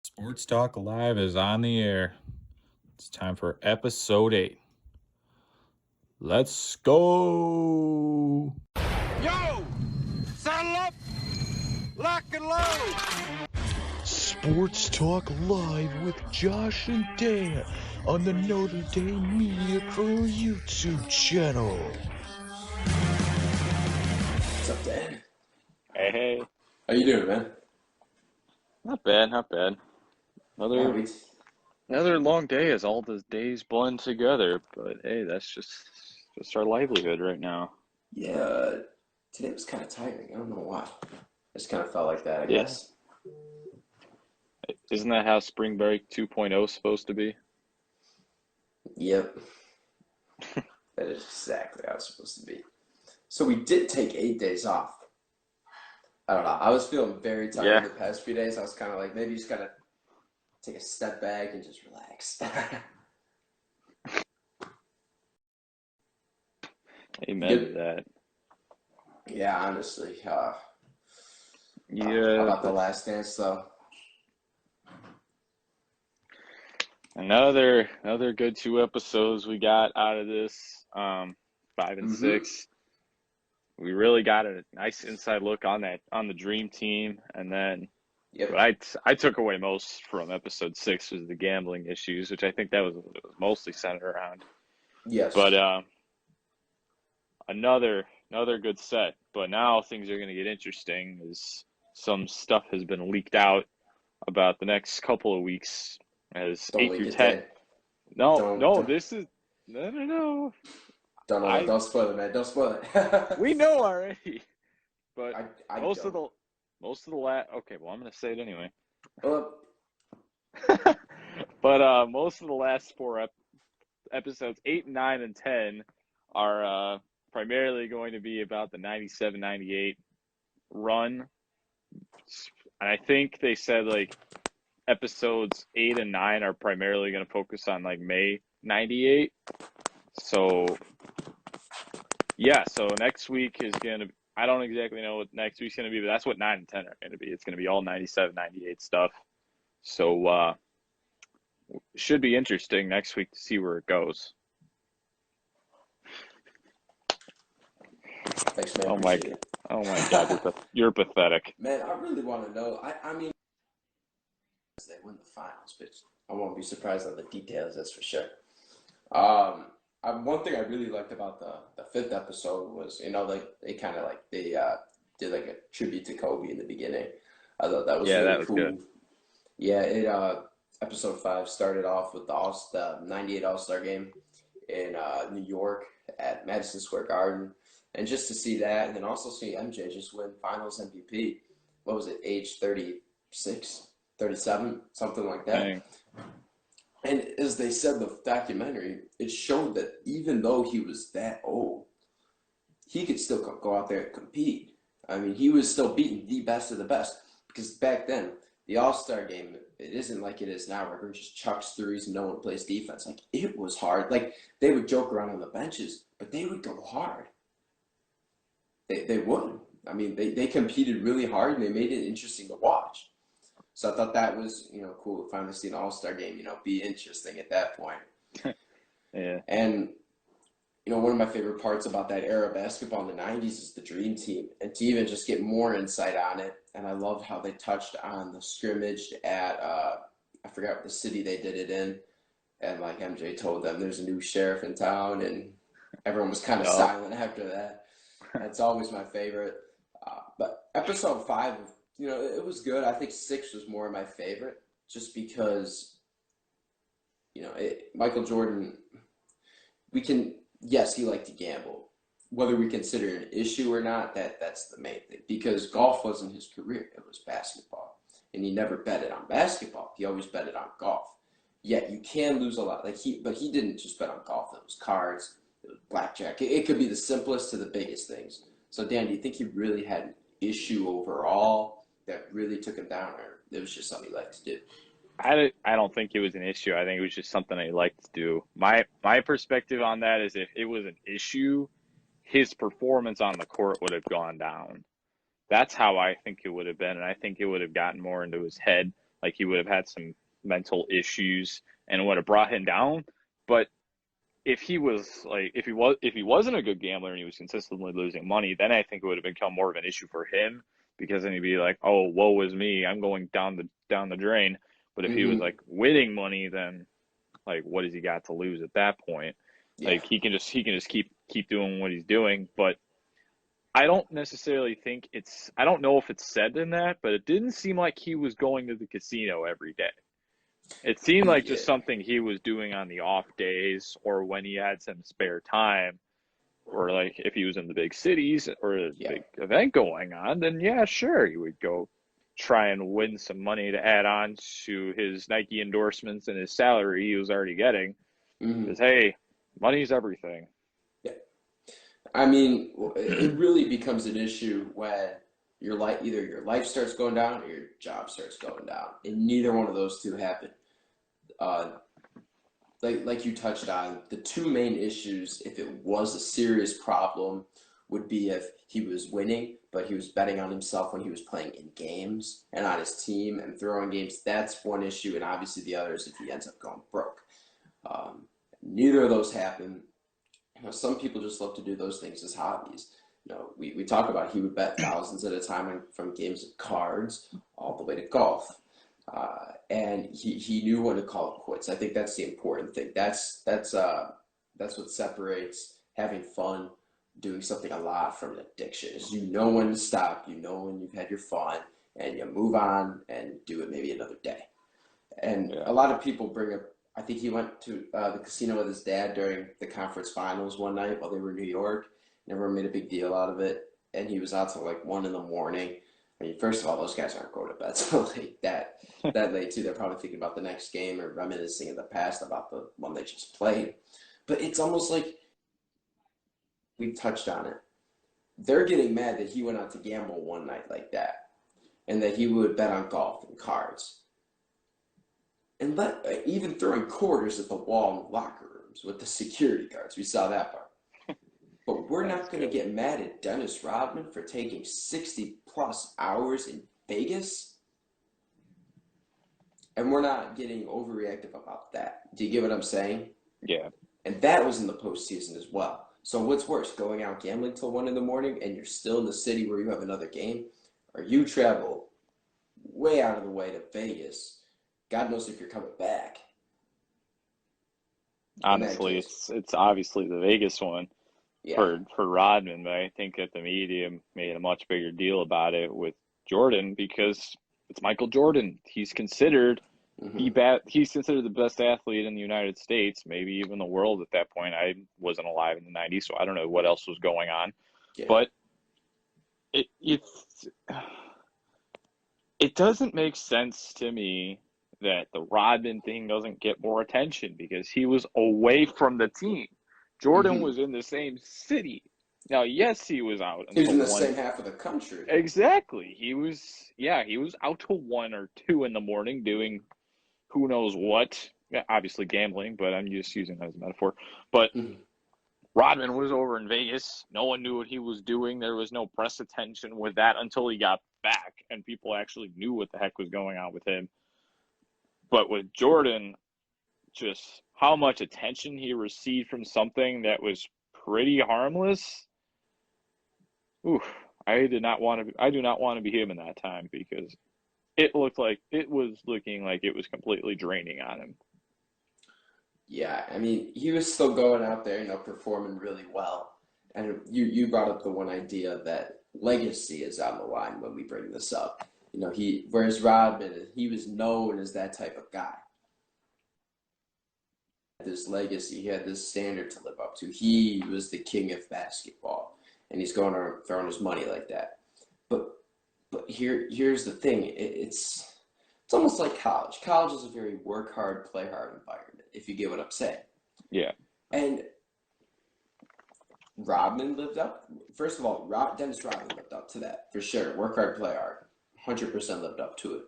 Sports Talk Live is on the air. It's time for episode 8. Let's go! Yo! Saddle up! Lock and load! Sports Talk Live with Josh and Dan on the Notre Dame Media Crew YouTube channel. What's up, Dan? Hey. How you doing, man? Not bad. Another long day as all the days blend together, but hey, that's just our livelihood right now. Yeah, today was kind of tiring. I don't know why. I just kind of felt like that, I guess. Isn't that how spring break 2.0 is supposed to be? Yep. That is exactly how it's supposed to be. So we did take 8 days off. I don't know. I was feeling very tired the past few days. I was kind of like, maybe you just got to take a step back and just relax. Amen to that. Yeah, honestly. Yeah. How about The Last Dance, though? Another good 2 episodes we got out of this. 5 and 6. We really got a nice inside look on the Dream Team, and then I took away most from episode 6 was the gambling issues, which I think that was mostly centered around. Yes. But another good set. But now things are going to get interesting as some stuff has been leaked out about the next couple of weeks as 8 through 10. No. Don't spoil it, man. Don't spoil it. We know already. But I most of the last. Okay, well, I'm going to say it anyway. But most of the last 4 episodes, 8, 9, and 10, are primarily going to be about the 97-98 run. And I think they said like episodes 8 and 9 are primarily going to focus on like May 98. So yeah, so next week is going to, I don't exactly know what next week's going to be, but that's what 9 and 10 are going to be. It's going to be all 97-98 stuff. So should be interesting next week to see where it goes. Thanks, man. Oh my God, you're pathetic. Man, I really want to know. I mean, they win the finals, but I won't be surprised on the details. That's for sure. One thing I really liked about the 5th episode was, they kind of like they did like a tribute to Kobe in the beginning. I thought that was really cool. Good. Yeah, episode 5 started off with the 98 All-Star game in New York at Madison Square Garden. And just to see that, and then also see MJ just win finals MVP. What was it, age 36, 37, something like that. Dang. And as they said in the documentary, it showed that even though he was that old, he could still go out there and compete. I mean, he was still beating the best of the best. Because back then, the All-Star game, it isn't like it is now where everyone just chucks threes and no one plays defense. Like, it was hard. Like, they would joke around on the benches, but they would go hard. They would. I mean, they competed really hard, and they made it interesting to watch. So I thought that was, cool to finally see an All-Star game, be interesting at that point. Yeah. And, one of my favorite parts about that era of basketball in the 90s is the Dream Team. And to even just get more insight on it, and I loved how they touched on the scrimmage at, I forgot what the city they did it in. And, like, MJ told them there's a new sheriff in town, and everyone was kind of silent after that. That's always my favorite. But episode 5, it was good. I think 6 was more my favorite just because, Michael Jordan, yes, he liked to gamble. Whether we consider it an issue or not, that's the main thing. Because golf wasn't his career. It was basketball. And he never betted on basketball. He always betted on golf. Yet you can lose a lot. But he didn't just bet on golf. It was cards. It was blackjack. It could be the simplest to the biggest things. So, Dan, do you think he really had an issue overall that really took him down, or it was just something he liked to do? I don't think it was an issue. I think it was just something he liked to do. My perspective on that is if it was an issue, his performance on the court would have gone down. That's how I think it would have been, and I think it would have gotten more into his head like he would have had some mental issues and would have brought him down. But if he wasn't a good gambler and he was consistently losing money, then I think it would have become more of an issue for him, because then he'd be like, oh, woe is me, I'm going down the drain. But if he was like winning money, then like what does he got to lose at that point? Yeah. Like he can just keep doing what he's doing. But I don't necessarily think I don't know if it's said in that, but it didn't seem like he was going to the casino every day. It seemed like just something he was doing on the off days, or when he had some spare time, or like if he was in the big cities or a big event going on, then yeah, sure, he would go try and win some money to add on to his Nike endorsements and his salary he was already getting. Because hey, money's everything. Yeah, I mean, it really becomes an issue when either your life starts going down or your job starts going down, and neither one of those two happen. Like you touched on, the two main issues, if it was a serious problem, would be if he was winning, but he was betting on himself when he was playing in games and on his team and throwing games. That's one issue, and obviously the other is if he ends up going broke. Neither of those happen. Some people just love to do those things as hobbies. We talk about he would bet thousands at a time from games of cards all the way to golf. And he knew when to call it quits. I think that's the important thing. That's what separates having fun, doing something a lot, from an addiction. Is you know when to stop, you know when you've had your fun, and you move on and do it maybe another day. And a lot of people bring up, I think he went to the casino with his dad during the conference finals one night while they were in New York. Never made a big deal out of it, and he was out till like 1 a.m. I mean, first of all, those guys aren't going to bed so late that late too. They're probably thinking about the next game or reminiscing in the past about the one they just played. But it's almost like we touched on it. They're getting mad that he went out to gamble one night like that, and that he would bet on golf and cards, and even throwing quarters at the wall in the locker rooms with the security guards. We saw that part. But we're not going to get mad at Dennis Rodman for taking 60-plus hours in Vegas. And we're not getting overreactive about that. Do you get what I'm saying? Yeah. And that was in the postseason as well. So what's worse, going out gambling till 1 a.m. and you're still in the city where you have another game? Or you travel way out of the way to Vegas. God knows if you're coming back. Honestly, it's obviously the Vegas one. Yeah. For Rodman, but I think that the media made a much bigger deal about it with Jordan because it's Michael Jordan. He's considered he's considered the best athlete in the United States, maybe even the world at that point. I wasn't alive in the 90s, so I don't know what else was going on. Yeah. But it doesn't make sense to me that the Rodman thing doesn't get more attention because he was away from the team. Jordan was in the same city. Now, yes, he was out. He was in the same half of the country. Exactly. He was out till 1 or 2 in the morning doing who knows what. Yeah, obviously gambling, but I'm just using that as a metaphor. But Rodman was over in Vegas. No one knew what he was doing. There was no press attention with that until he got back, and people actually knew what the heck was going on with him. But with Jordan, just how much attention he received from something that was pretty harmless. Oof, I do not want to be him in that time because it was looking like it was completely draining on him. Yeah, I mean, he was still going out there, performing really well. And you brought up the one idea that legacy is on the line when we bring this up. Whereas Rodman, he was known as that type of guy. This legacy, he had this standard to live up to. He was the king of basketball, and he's going around throwing his money like that. But here's the thing: it's almost like college. College is a very work hard, play hard environment. If you get what I'm saying. Yeah. And Rodman lived up. First of all, Dennis Rodman lived up to that for sure. Work hard, play hard. 100% lived up to it.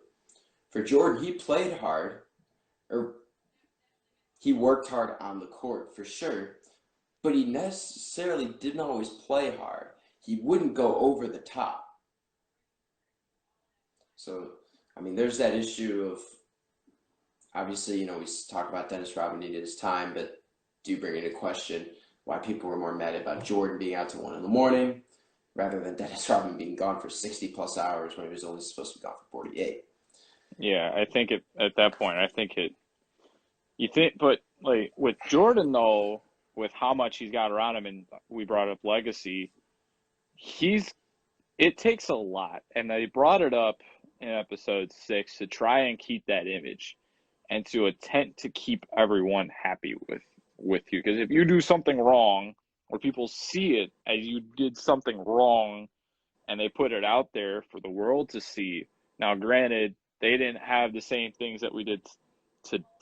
For Jordan, he played hard, or he worked hard on the court for sure, but he necessarily didn't always play hard. He wouldn't go over the top. So I mean, there's that issue of, obviously, you know, we talk about Dennis Rodman needed his time, but do bring into question why people were more mad about Jordan being out till 1 a.m. rather than Dennis Rodman being gone for 60-plus hours when he was only supposed to be gone for 48. Yeah, I think at that point, you think, but like with Jordan though, with how much he's got around him, and we brought up legacy, it takes a lot, and they brought it up in episode 6 to try and keep that image and to attempt to keep everyone happy with you. Because if you do something wrong, or people see it as you did something wrong, and they put it out there for the world to see. Now, granted, they didn't have the same things that we did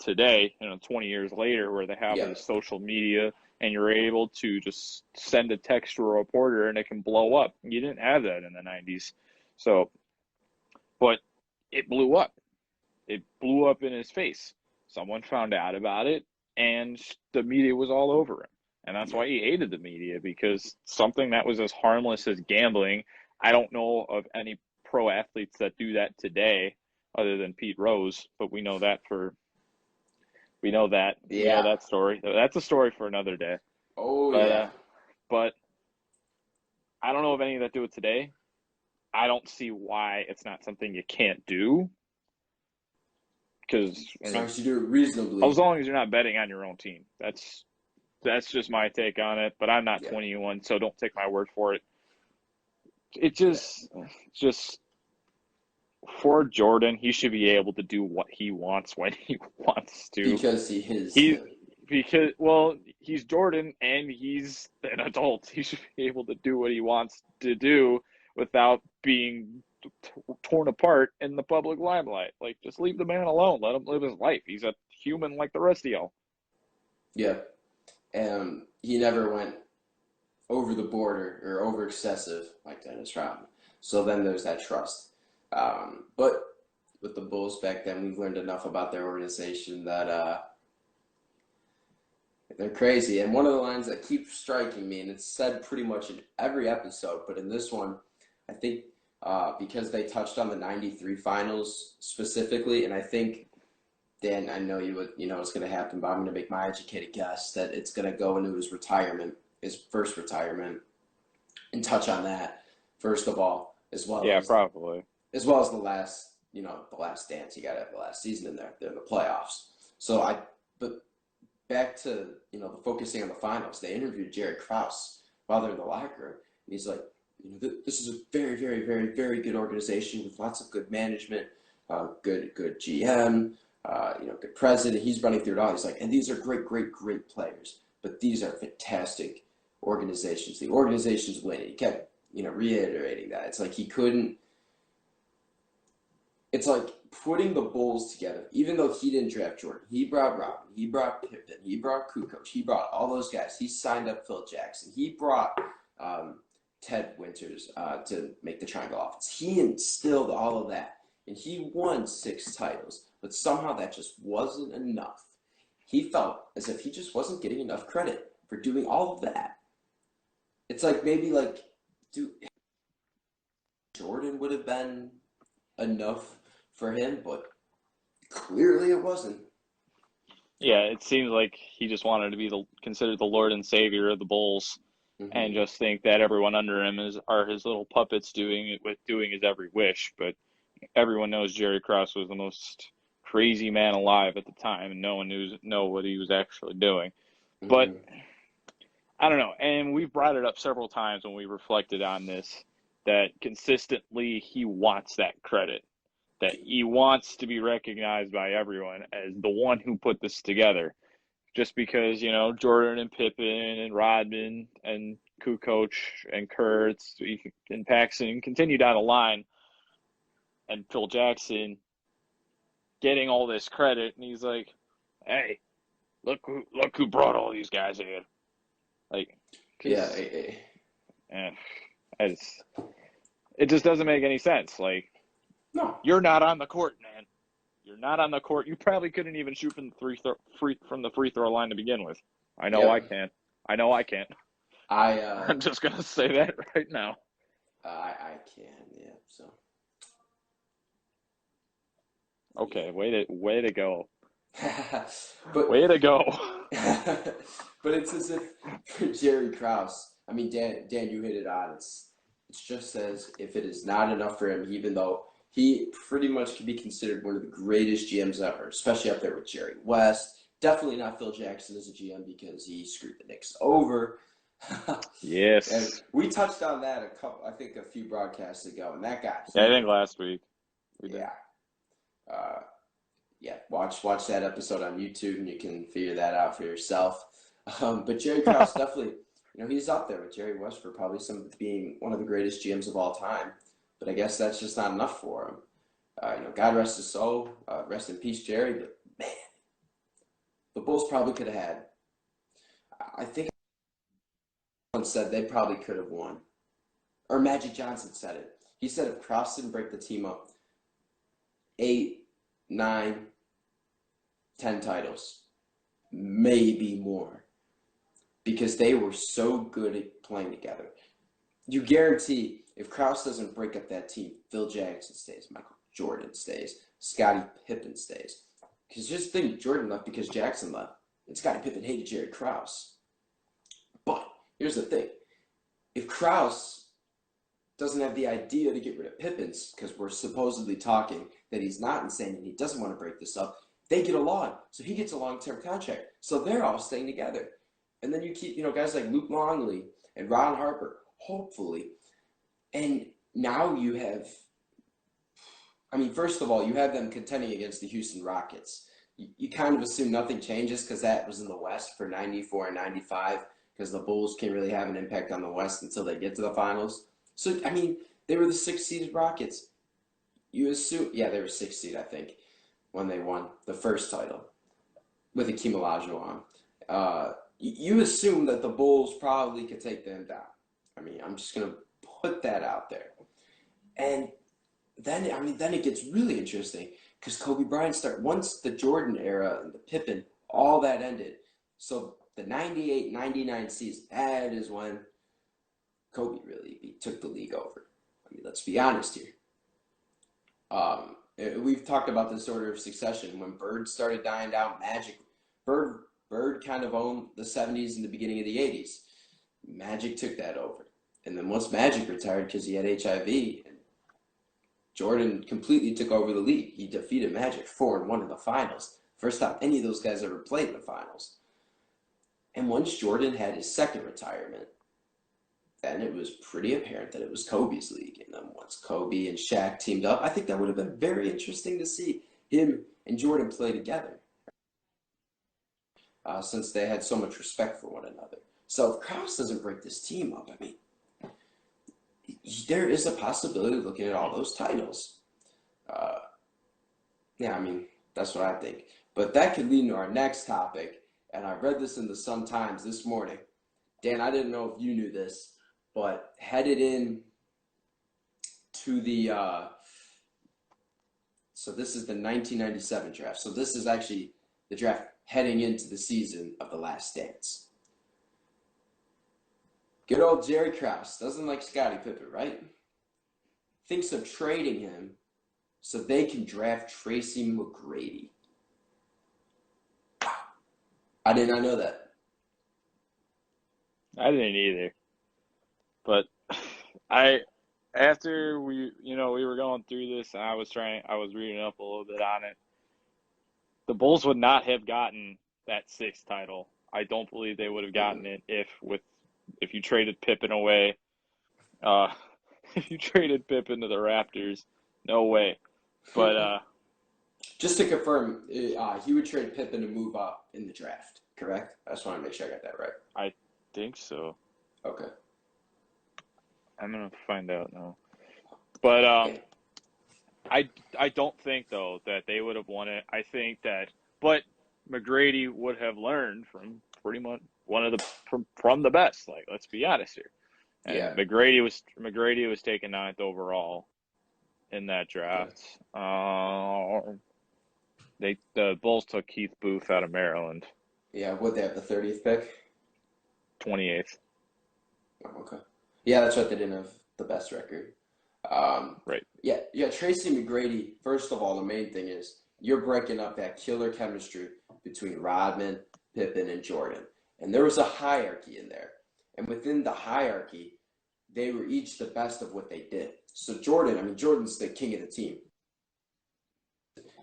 today, 20 years later, where they have the social media and you're able to just send a text to a reporter and it can blow up. You didn't have that in the 90s. So, but it blew up. It blew up in his face. Someone found out about it and the media was all over him. And that's why he hated the media, because something that was as harmless as gambling, I don't know of any pro athletes that do that today other than Pete Rose, but we know that we know that story. That's a story for another day. But I don't know of any that do it today. I don't see why it's not something you can't do. Because as long as you do it reasonably. As long as you're not betting on your own team. That's just my take on it. But I'm not 21, so don't take my word for it. It just for Jordan, he should be able to do what he wants when he wants to. Because he is. He's Jordan and he's an adult. He should be able to do what he wants to do without being torn apart in the public limelight. Like, just leave the man alone. Let him live his life. He's a human like the rest of y'all. Yeah. And he never went over the border or over excessive like Dennis Rodman. So then there's that trust. But with the Bulls back then, we've learned enough about their organization that they're crazy. And one of the lines that keeps striking me, and it's said pretty much in every episode, but in this one, I think because they touched on the 93 finals specifically, and I think, Dan, I know you know what's going to happen, but I'm going to make my educated guess that it's going to go into his first retirement, and touch on that, first of all, as well as probably. As well as the last dance. You got to have the last season in there. They're in the playoffs. But back to, the focusing on the finals, they interviewed Jerry Krause while they're in the locker room. And he's like, this is a very, very, very, very good organization with lots of good management, good GM, good president. He's running through it all. He's like, and these are great, great, great players, but these are fantastic organizations. The organizations win. He kept, reiterating that. It's like he couldn't. It's like putting the Bulls together, even though he didn't draft Jordan. He brought Robin. He brought Pippen. He brought Kukoc. He brought all those guys. He signed up Phil Jackson. He brought Ted Winters to make the triangle offense. He instilled all of that, and he won 6 titles. But somehow that just wasn't enough. He felt as if he just wasn't getting enough credit for doing all of that. It's like maybe Jordan would have been enough for him, but clearly it wasn't. Yeah, it seems like he just wanted to be considered the Lord and Savior of the Bulls, and just think that everyone under him are his little puppets doing his every wish. But everyone knows Jerry Krause was the most crazy man alive at the time, and no one know what he was actually doing. But I don't know, and we've brought it up several times when we reflected on this, that consistently he wants that credit, that he wants to be recognized by everyone as the one who put this together. Just because, Jordan and Pippen and Rodman and Kukoc and Kurtz and Paxson continue down the line, and Phil Jackson getting all this credit, and he's like, hey, look who brought all these guys in. Like, it just doesn't make any sense. Like, no, you're not on the court, man. You're not on the court. You probably couldn't even shoot from the free throw line to begin with. I know I can't. I'm just gonna say that right now. I can, yeah. So Okay, way to go. But way to go. but it's as if for Jerry Krause, I mean, Dan, you hit it on. It's just as if it is not enough for him, even though he pretty much can be considered one of the greatest GMs ever, especially up there with Jerry West. Definitely not Phil Jackson as a GM because he screwed the Knicks over. Yes. And we touched on that a few broadcasts ago, and that got I think last week. Yeah. Watch that episode on YouTube, and you can figure that out for yourself. But Jerry Krause definitely, he's up there with Jerry West for probably being one of the greatest GMs of all time. But I guess that's just not enough for him. God rest his soul. Rest in peace, Jerry. But man, the Bulls probably could have had. I think someone said they probably could have won, or Magic Johnson said it. He said if Krause didn't break the team up, 8, 9, 10 titles, maybe more, because they were so good at playing together. You guarantee if Krause doesn't break up that team, Phil Jackson stays, Michael Jordan stays, Scottie Pippen stays. Because just think, Jordan left because Jackson left, and Scottie Pippen hated Jerry Krause. But here's the thing. If Krause doesn't have the idea to get rid of Pippins, because we're supposedly talking that he's not insane and he doesn't want to break this up, they get along. So he gets a long-term contract. So they're all staying together. And then you keep, guys like Luke Longley and Ron Harper, hopefully. And now you have, first of all, you have them contending against the Houston Rockets. You kind of assume nothing changes because that was in the West for 94 and 95, because the Bulls can't really have an impact on the West until they get to the finals. So, they were the 6th-seeded Rockets. You assume, they were 6th seed, I think, when they won the first title with Hakeem Olajuwon. You assume that the Bulls probably could take them down. I'm just going to put that out there. And then it gets really interesting because Kobe Bryant once the Jordan era and the Pippen, all that ended. So the 98-99 season, that is when Kobe really took the league over. Let's be honest here. We've talked about this order of succession. When Bird started dying down, Bird kind of owned the 70s and the beginning of the 80s. Magic took that over. And then once Magic retired because he had HIV, and Jordan completely took over the league. He defeated Magic 4-1 in the finals. First time any of those guys ever played in the finals. And once Jordan had his second retirement, then it was pretty apparent that it was Kobe's league. And then once Kobe and Shaq teamed up, I think that would have been very interesting to see him and Jordan play together, since they had so much respect for one another. So if Krause doesn't break this team up, there is a possibility of looking at all those titles. That's what I think. But that could lead to our next topic. And I read this in the Sun-Times this morning. Dan, I didn't know if you knew this, but headed in to the so this is the 1997 draft. So this is actually the draft heading into the season of The Last Dance. Good old Jerry Krause doesn't like Scottie Pippen, right? Thinks of trading him so they can draft Tracy McGrady. Wow. I did not know that. I didn't either. But after we were going through this and I was reading up a little bit on it. The Bulls would not have gotten that 6th title. I don't believe they would have gotten it if you traded Pippen away. If you traded Pippen to the Raptors, no way. But just to confirm, he would trade Pippen to move up in the draft, correct? I just want to make sure I got that right. I think so. Okay. I'm gonna find out now. But I don't think though that they would have won it. I think but McGrady would have learned from pretty much from the best. Like, let's be honest here. And yeah. McGrady was taken 9th overall in that draft. Yeah. The Bulls took Keith Booth out of Maryland. Yeah, would they have the 30th pick? 28th. Oh, okay. Yeah, that's right. They didn't have the best record. Right. Yeah. Tracy McGrady. First of all, the main thing is you're breaking up that killer chemistry between Rodman, Pippen, and Jordan. And there was a hierarchy in there. And within the hierarchy, they were each the best of what they did. So Jordan's the king of the team.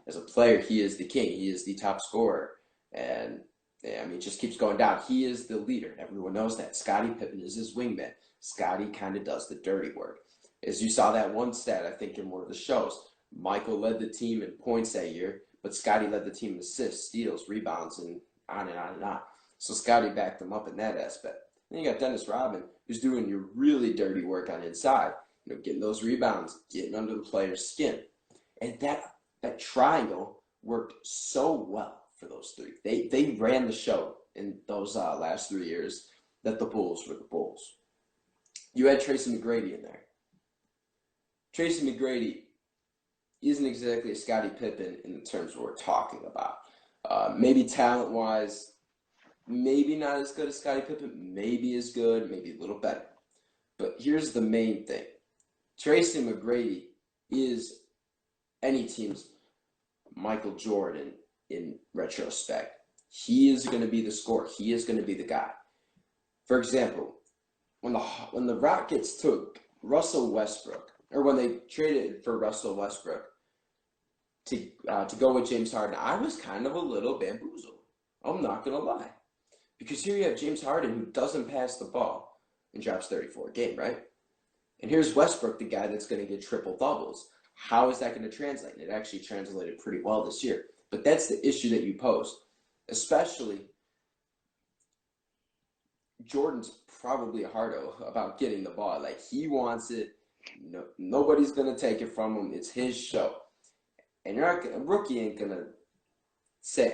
As a player, he is the king. He is the top scorer. And it just keeps going down. He is the leader. Everyone knows that. Scottie Pippen is his wingman. Scottie kind of does the dirty work. As you saw that one stat, I think, in one of the shows, Michael led the team in points that year, but Scottie led the team in assists, steals, rebounds, and on and on and on. So Scottie backed him up in that aspect. Then you got Dennis Rodman, who's doing your really dirty work on inside, getting those rebounds, getting under the player's skin. And that triangle worked so well for those three. They ran the show in those last 3 years that the Bulls were the Bulls. You had Tracy McGrady in there. Tracy McGrady isn't exactly a Scottie Pippen in the terms we're talking about. Maybe talent-wise, maybe not as good as Scottie Pippen, maybe as good, maybe a little better. But here's the main thing. Tracy McGrady is any team's Michael Jordan in retrospect. He is going to be the scorer. He is going to be the guy. For example, when the Rockets took Russell Westbrook, or when they traded for Russell Westbrook to go with James Harden, I was kind of a little bamboozled. I'm not going to lie. Because here you have James Harden, who doesn't pass the ball and drops 34 a game, right? And here's Westbrook, the guy that's going to get triple-doubles. How is that going to translate? And it actually translated pretty well this year. But that's the issue that you pose. Especially, Jordan's probably a hardo about getting the ball. Like, he wants it. Nobody's going to take it from him. It's his show. And a rookie ain't going to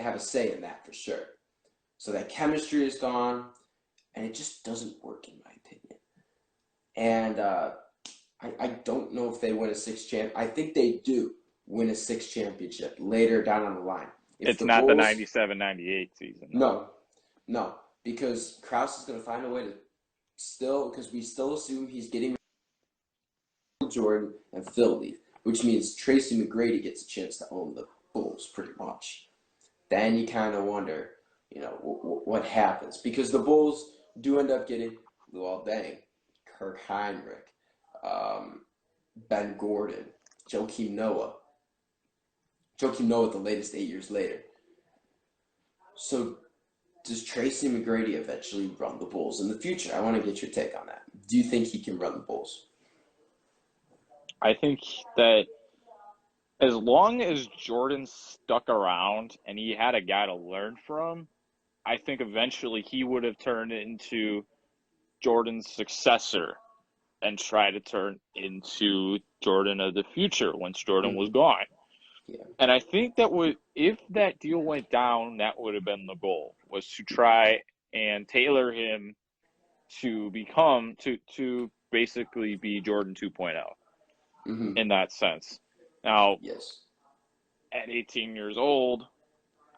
have a say in that for sure. So that chemistry is gone, and it just doesn't work in my opinion. And I don't know if they win a sixth champ. I think they do win a sixth championship later down on the line. It's not the 97-98 season. No, because Krause is going to find a way to because we still assume he's getting Jordan and Phil leave, which means Tracy McGrady gets a chance to own the Bulls pretty much. Then you kind of wonder, what happens, because the Bulls do end up getting Luol Deng, Kirk Heinrich, Ben Gordon, Joakim Noah. Joakim Noah the latest 8 years later. So does Tracy McGrady eventually run the Bulls in the future? I want to get your take on that. Do you think he can run the Bulls? I think that as long as Jordan stuck around and he had a guy to learn from, I think eventually he would have turned into Jordan's successor and try to turn into Jordan of the future once Jordan was gone. Yeah. And I think that if that deal went down, that would have been the goal, was to try and tailor him to become, to basically be Jordan 2.0 in that sense. Now, yes, at 18 years old,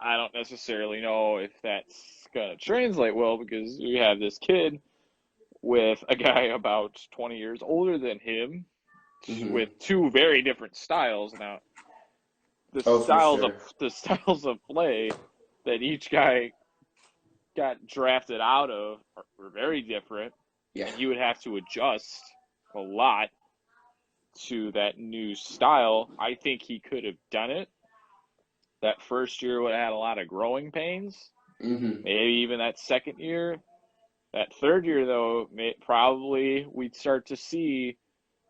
I don't necessarily know if that's going to translate well, because we have this kid with a guy about 20 years older than him with two very different styles. Now, the styles of play that each guy got drafted out of were very different. Yeah. And he would have to adjust a lot to that new style. I think he could have done it. That first year would have had a lot of growing pains. Maybe even that second year. That third year, though, probably we'd start to see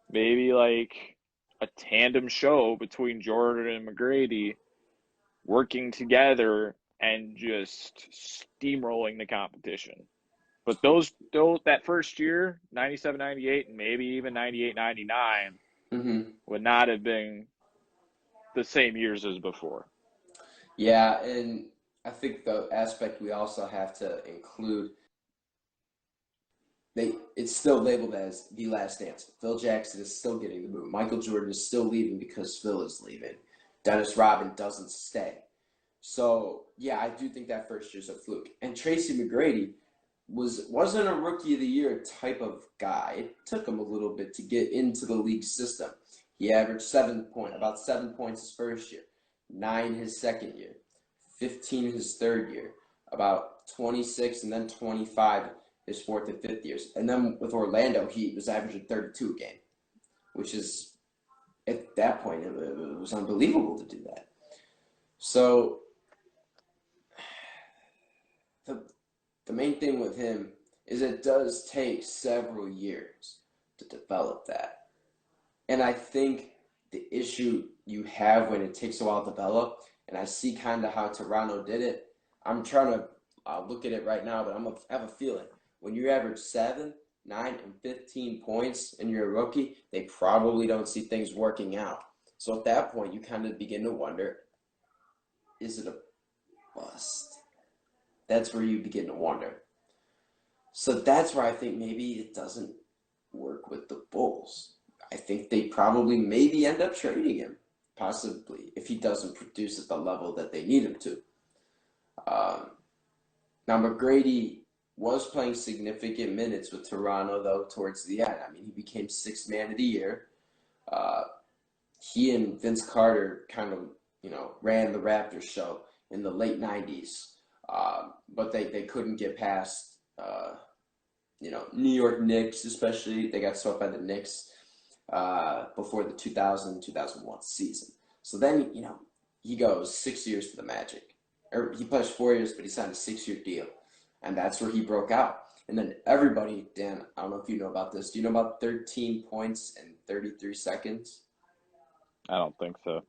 maybe like a tandem show between Jordan and McGrady working together and just steamrolling the competition. But that first year, 97-98, and maybe even 98-99, would not have been the same years as before. Yeah, and I think the aspect we also have to include, it's still labeled as the last dance. Phil Jackson is still getting the boot. Michael Jordan is still leaving because Phil is leaving. Dennis Rodman doesn't stay. So, yeah, I do think that first year's a fluke. And Tracy McGrady wasn't a rookie of the year type of guy. It took him a little bit to get into the league system. He averaged about 7 points his first year. 9 his second year, 15 his third year, about 26 and then 25 his fourth and fifth years. And then with Orlando, he was averaging 32 a game, which is, at that point, it was unbelievable to do that. So the main thing with him is it does take several years to develop that. And I think the issue you have when it takes a while to develop, and I see kind of how Toronto did it, I'm trying to look at it right now, but I have a feeling. When you average 7, 9, and 15 points and you're a rookie, they probably don't see things working out. So at that point, you kind of begin to wonder, is it a bust? That's where you begin to wonder. So that's where I think maybe it doesn't work with the Bulls. I think they probably maybe end up trading him, possibly, if he doesn't produce at the level that they need him to. Now, McGrady was playing significant minutes with Toronto, though, towards the end. I mean, he became sixth man of the year. He and Vince Carter kind of, ran the Raptors show in the late 90s. But they couldn't get past, New York Knicks, especially. They got swept by the Knicks before the 2000-2001 season. So then, he goes 6 years to the Magic. Or he pledged 4 years, but he signed a 6-year deal. And that's where he broke out. And then everybody, Dan, I don't know if you know about this. Do you know about 13 points and 33 seconds? I don't think so.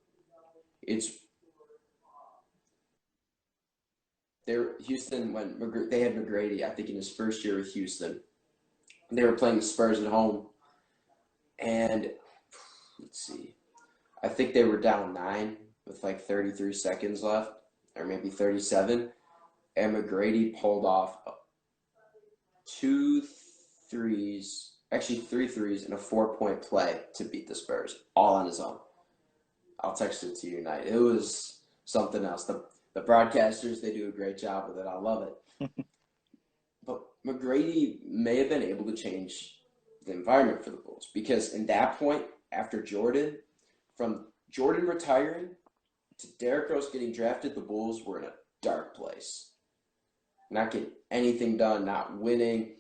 Houston, when they had McGrady, I think in his first year with Houston, they were playing the Spurs at home. And let's see, I think they were down 9 with like 33 seconds left, or maybe 37. And McGrady pulled off 3 threes and a 4-point play to beat the Spurs, all on his own. I'll text it to you tonight. It was something else. The broadcasters, they do a great job with it. I love it. But McGrady may have been able to change the environment for the Bulls, because in that point, after from Jordan retiring to Derrick Rose getting drafted, the Bulls were in a dark place. Not getting anything done, not winning,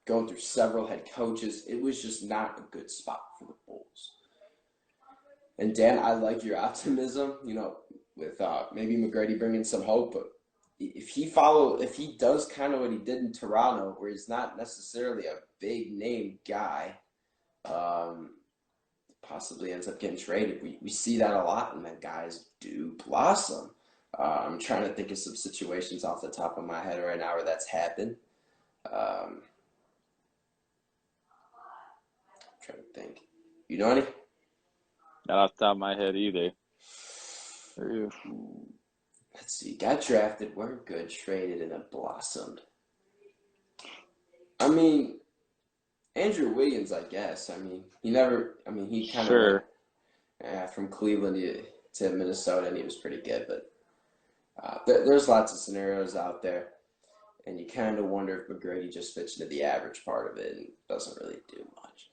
going through several head coaches. It was just not a good spot for the Bulls. And Dan, I like your optimism, with maybe McGrady bringing some hope. But if he does kind of what he did in Toronto, where he's not necessarily a big name guy, possibly ends up getting traded. We see that a lot, and then guys do blossom. I'm trying to think of some situations off the top of my head right now where that's happened. I'm trying to think. You know any? Not off the top of my head either. Let's see. Got drafted, weren't good, traded, and then blossomed. I mean, Andrew Wiggins, I guess. He kind of went from Cleveland to Minnesota, and he was pretty good. But there's lots of scenarios out there, and you kind of wonder if McGrady just fits into the average part of it and doesn't really do much.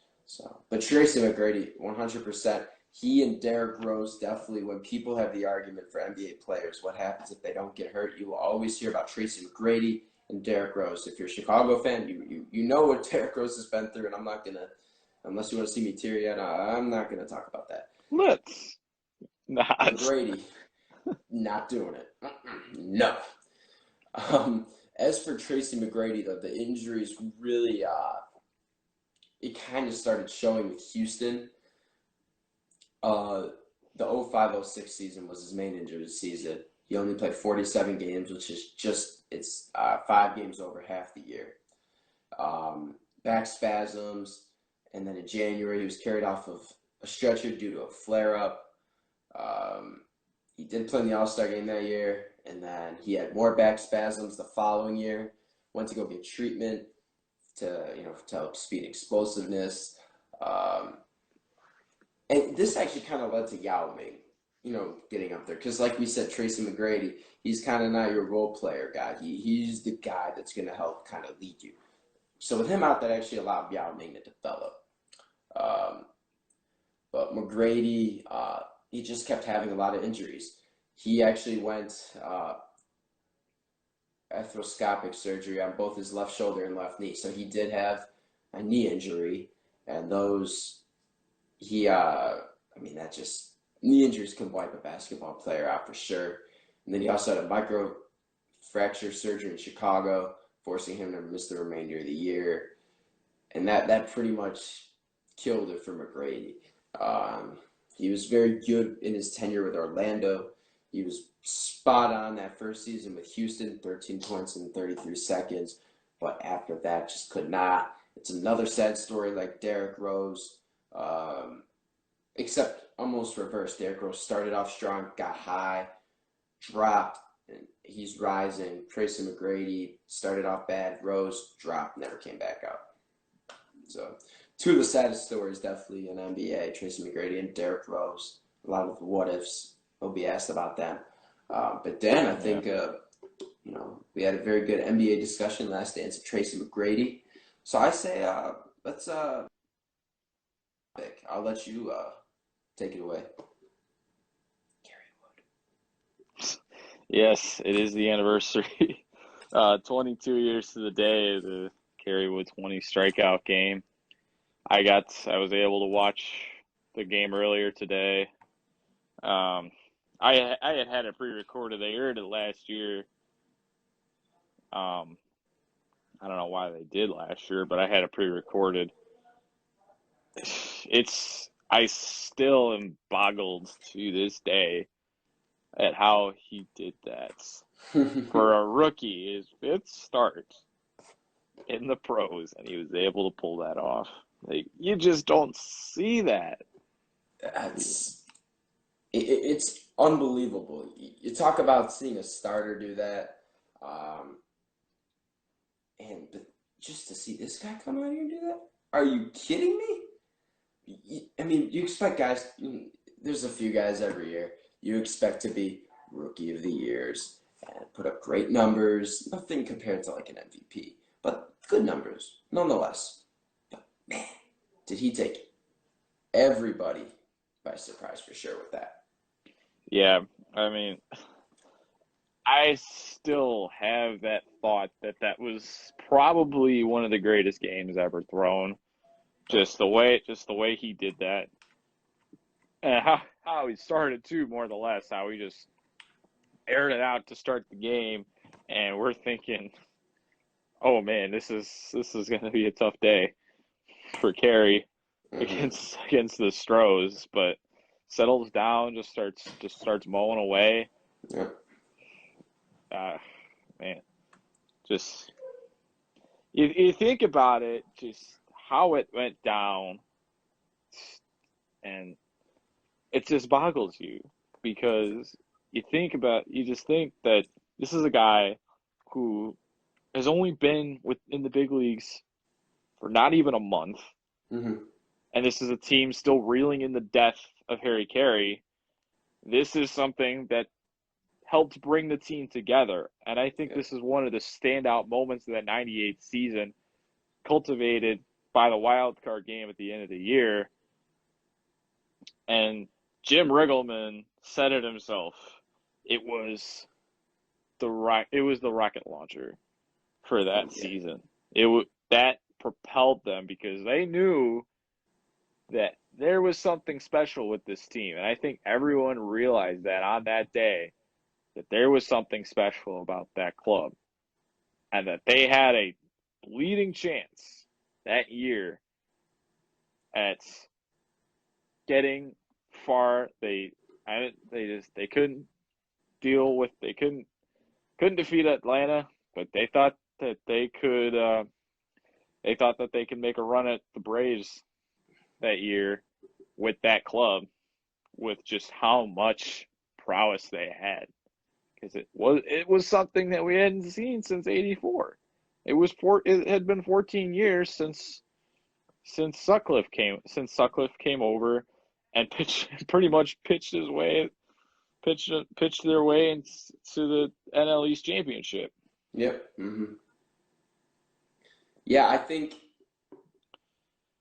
But Tracy McGrady, 100%. He and Derrick Rose, definitely, when people have the argument for NBA players, what happens if they don't get hurt, you will always hear about Tracy McGrady and Derrick Rose. If you're a Chicago fan, you know what Derrick Rose has been through, and I'm not going to, unless you want to see me teary-eyed, I'm not going to talk about that. Let's not. McGrady, not doing it. No. As for Tracy McGrady, though, the injuries really, it kind of started showing with Houston. The 05-06 season was his main injury season. He only played 47 games, which is it's 5 games over half the year. Back spasms, and then in January he was carried off of a stretcher due to a flare-up. He did play in the All-Star game that year, and then he had more back spasms the following year. Went to go get treatment to help speed explosiveness. And this actually kind of led to Yao Ming, getting up there. Because like we said, Tracy McGrady, he's kind of not your role player guy. He's the guy that's going to help kind of lead you. So with him out, that actually allowed Yao Ming to develop. But McGrady, he just kept having a lot of injuries. he actually went arthroscopic surgery on both his left shoulder and left knee. So he did have a knee injury, and knee injuries can wipe a basketball player out for sure. And then he also had a micro fracture surgery in Chicago, forcing him to miss the remainder of the year. And that pretty much killed it for McGrady. He was very good in his tenure with Orlando. He was spot on that first season with Houston, 13 points in 33 seconds. But after that, just could not. It's another sad story like Derrick Rose, except almost reversed. Derrick Rose started off strong, got high, dropped, and he's rising. Tracy McGrady started off bad, Rose dropped, never came back up. So two of the saddest stories definitely in NBA, Tracy McGrady and Derrick Rose. A lot of what ifs will be asked about them. But Dan, I think we had a very good NBA discussion last dance of Tracy McGrady. So I say let's I'll let you take it away. Kerry Wood. Yes, it is the anniversary. 22 years to the day of the Kerry Wood 20 strikeout game. I was able to watch the game earlier today. I had it pre-recorded. They aired it last year. I don't know why they did last year, but I had it pre-recorded. I still am boggled to this day at how he did that. For a rookie, his fifth start in the pros, and he was able to pull that off. Like, you just don't see that. It's unbelievable. You talk about seeing a starter do that, but just to see this guy come out here and do that? Are you kidding me? I mean, you expect guys, there's a few guys every year, you expect to be rookie of the years and put up great numbers, nothing compared to like an MVP, but good numbers nonetheless. But man, did he take everybody by surprise for sure with that. Yeah, I mean, I still have that thought that was probably one of the greatest games ever thrown. Just the way he did that, and how he started too, more or less. How he just aired it out to start the game, and we're thinking, oh man, this is going to be a tough day for Kerry against the Stros, but settles down, just starts mowing away. Yeah. Man, just you think about it, just how it went down, and it just boggles you, because you just think that this is a guy who has only been in the big leagues for not even a month. Mm-hmm. And this is a team still reeling in the death of Harry Carey. This is something that helped bring the team together. And I think this is one of the standout moments of that 98 season, cultivated by the wild card game at the end of the year. And Jim Riggleman said it himself. It was the rocket launcher for that season. That propelled them, because they knew that there was something special with this team. And I think everyone realized that on that day, that there was something special about that club, and that they had a bleeding chance that year at getting far. They couldn't defeat Atlanta, but they thought that they could. They thought that they could make a run at the Braves that year with that club, with just how much prowess they had, because it was something that we hadn't seen since '84. It had been 14 years since Sutcliffe came over and pretty much pitched their way into the NL East Championship. Yep. Mm-hmm. Yeah, I think,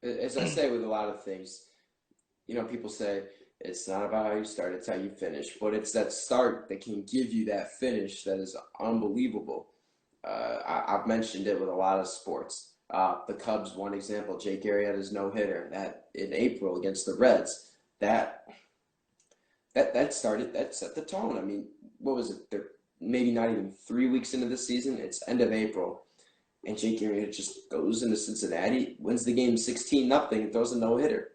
as I say with a lot of things, people say It's not about how you start, it's how you finish. But it's that start that can give you that finish that is unbelievable. I've mentioned it with a lot of sports. The Cubs, one example, Jake Gary had his no-hitter that in April against the Reds. That set the tone. I mean, what was it? They're maybe not even 3 weeks into the season. It's end of April. And Jake Gary just goes into Cincinnati, wins the game 16-0, and throws a no-hitter.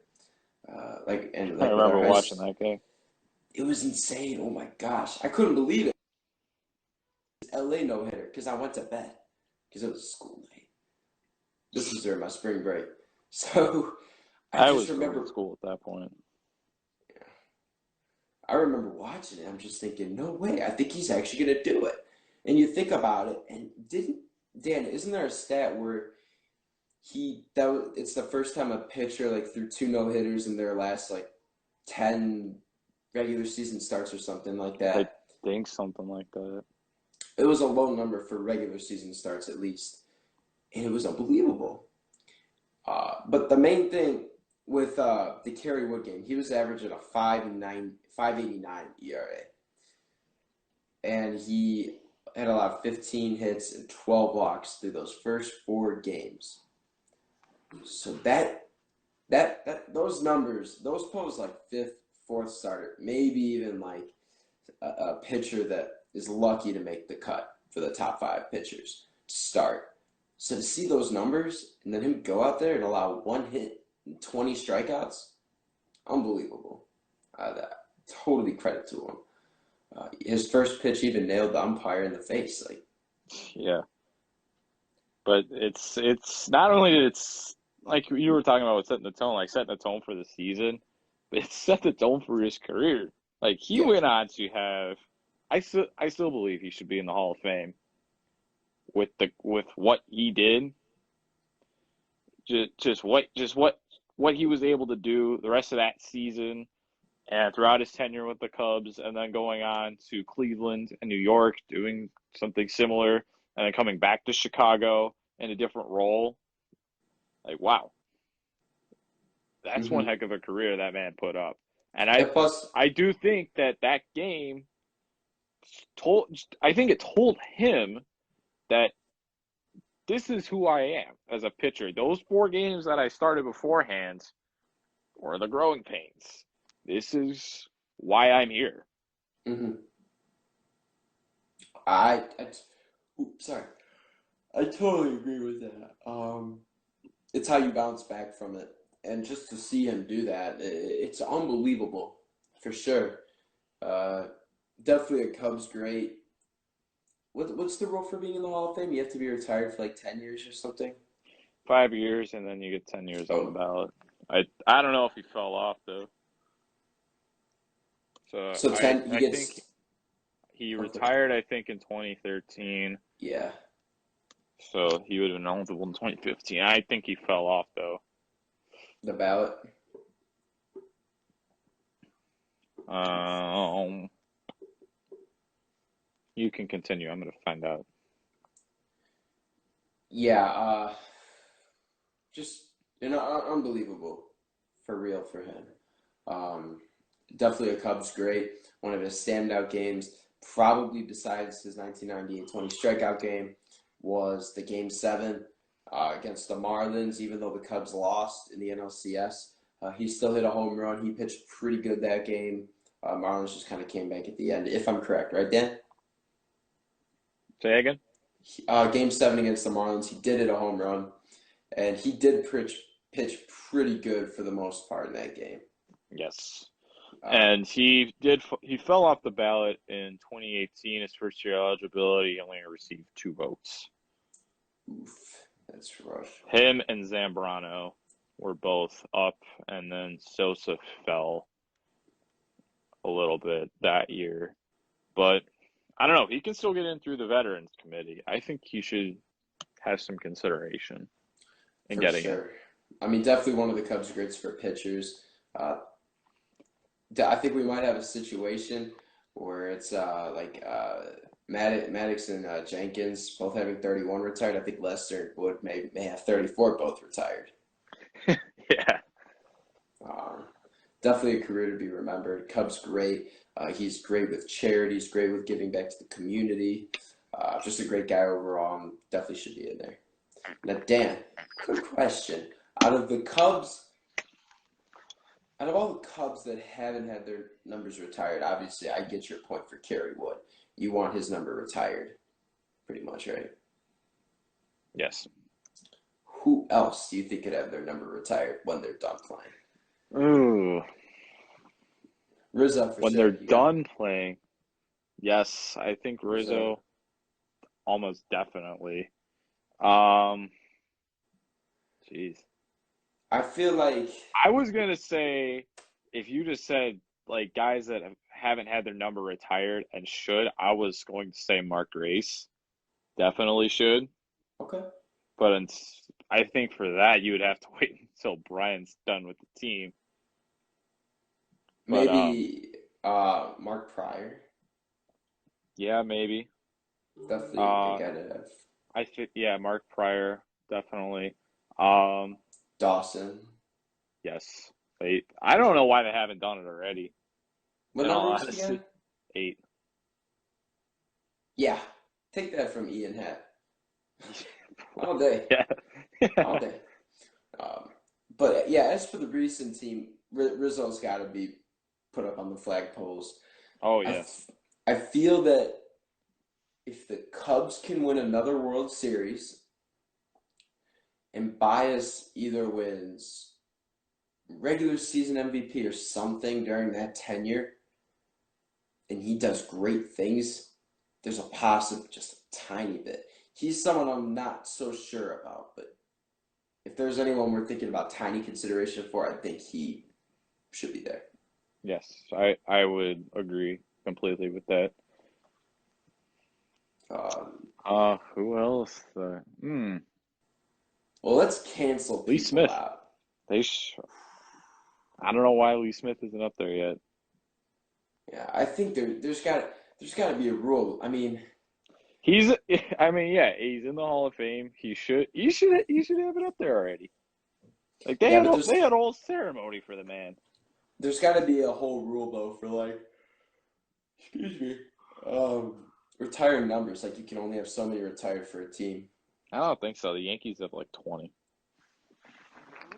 I remember watching that game. It was insane. Oh my gosh. I couldn't believe it. LA no-hitter because I went to bed because it was school night. This was during my spring break. So I was remember school at that point. Yeah. I remember watching it. I'm just thinking, no way. I think he's actually going to do it. And you think about it, and isn't there a stat where it's the first time a pitcher like threw 2 no-hitters in their last like 10 regular season starts or something like that? I think something like that. It was a low number for regular season starts at least, and it was unbelievable. But the main thing with the Kerry Wood game, he was averaging a 5.89 ERA, and he had allowed 15 hits and 12 walks through those first 4 games. So those numbers, those pose like 5th, 4th starter, maybe even like a pitcher that is lucky to make the cut for the top 5 pitchers to start. So to see those numbers and then him go out there and allow 1 hit and 20 strikeouts, unbelievable. Totally credit to him. His first pitch even nailed the umpire in the face. Yeah. But it's not only that it's like you were talking about setting the tone for the season, but it set the tone for his career. Like he went on to have, I still believe he should be in the Hall of Fame with what he did. Just what he was able to do the rest of that season and throughout his tenure with the Cubs, and then going on to Cleveland and New York doing something similar, and then coming back to Chicago in a different role. Like, wow. That's one heck of a career that man put up. And I do think that game told him that this is who I am as a pitcher. Those 4 games that I started beforehand were the growing pains. This is why I'm here. Mm-hmm. I totally agree with that. It's how you bounce back from it. And just to see him do that, it's unbelievable, for sure. Definitely a Cubs great. What's the rule for being in the Hall of Fame? You have to be retired for like 10 years or something? 5 years, and then you get 10 years on the ballot. I don't know if he fell off, though. So 10, I think he retired, I think, in 2013. Yeah. So he would have been eligible in 2015. I think he fell off, though. The ballot? You can continue. I'm going to find out. Yeah, just unbelievable, for real, for him. Definitely a Cubs great. One of his standout games, probably besides his 1998 20 strikeout game, was the Game 7 against the Marlins. Even though the Cubs lost in the NLCS, he still hit a home run. He pitched pretty good that game. Marlins just kind of came back at the end, if I'm correct, right, Dan? Say again? Game 7 against the Marlins, he did hit a home run, and he did pitch pretty good for the most part in that game. Yes. And he fell off the ballot in 2018, his first year eligibility. He only received 2 votes. Oof, that's rough. Him and Zambrano were both up, and then Sosa fell a little bit that year. But I don't know. He can still get in through the Veterans Committee. I think he should have some consideration in getting it. I mean, definitely one of the Cubs greats for pitchers. I think we might have a situation where it's Maddox and Jenkins both having 31 retired. I think Lester and Wood may have 34 both retired. Yeah. Definitely a career to be remembered. Cubs great. He's great with charity. He's great with giving back to the community. Just a great guy overall, and definitely should be in there. Now, Dan, quick question. Out of all the Cubs that haven't had their numbers retired, obviously I get your point for Kerry Wood. You want his number retired, pretty much, right? Yes. Who else do you think could have their number retired when they're done playing? Ooh. Rizzo for when sure. they're done playing, yes, I think Rizzo almost definitely. Jeez. I feel like I was gonna say, if you just said like guys that haven't had their number retired and should, I was going to say Mark Grace definitely should. Okay. But I think for that you would have to wait until Brian's done with the team. But, maybe Mark Pryor. Yeah, maybe. Definitely a guy to have. I think Mark Pryor definitely. Dawson. Yes. 8. I don't know why they haven't done it already. What number is it again? 8. Yeah. Take that from Ian Happ. All day. Yeah. All day. But yeah, as for the recent team, Rizzo's got to be put up on the flagpoles. Oh, yeah. I feel that if the Cubs can win another World Series and Baez either wins regular season MVP or something during that tenure, and he does great things, there's a possible, just a tiny bit. He's someone I'm not so sure about, but if there's anyone we're thinking about tiny consideration for, I think he should be there. Yes, I would agree completely with that. Who else? Well, let's cancel Lee people Smith. out. I don't know why Lee Smith isn't up there yet. Yeah, I think there's got to be a rule. I mean, he's in the Hall of Fame. He should have it up there already. Like they had a whole ceremony for the man. There's got to be a whole rule though for retiring numbers. Like you can only have so many retired for a team. I don't think so. The Yankees have like 20.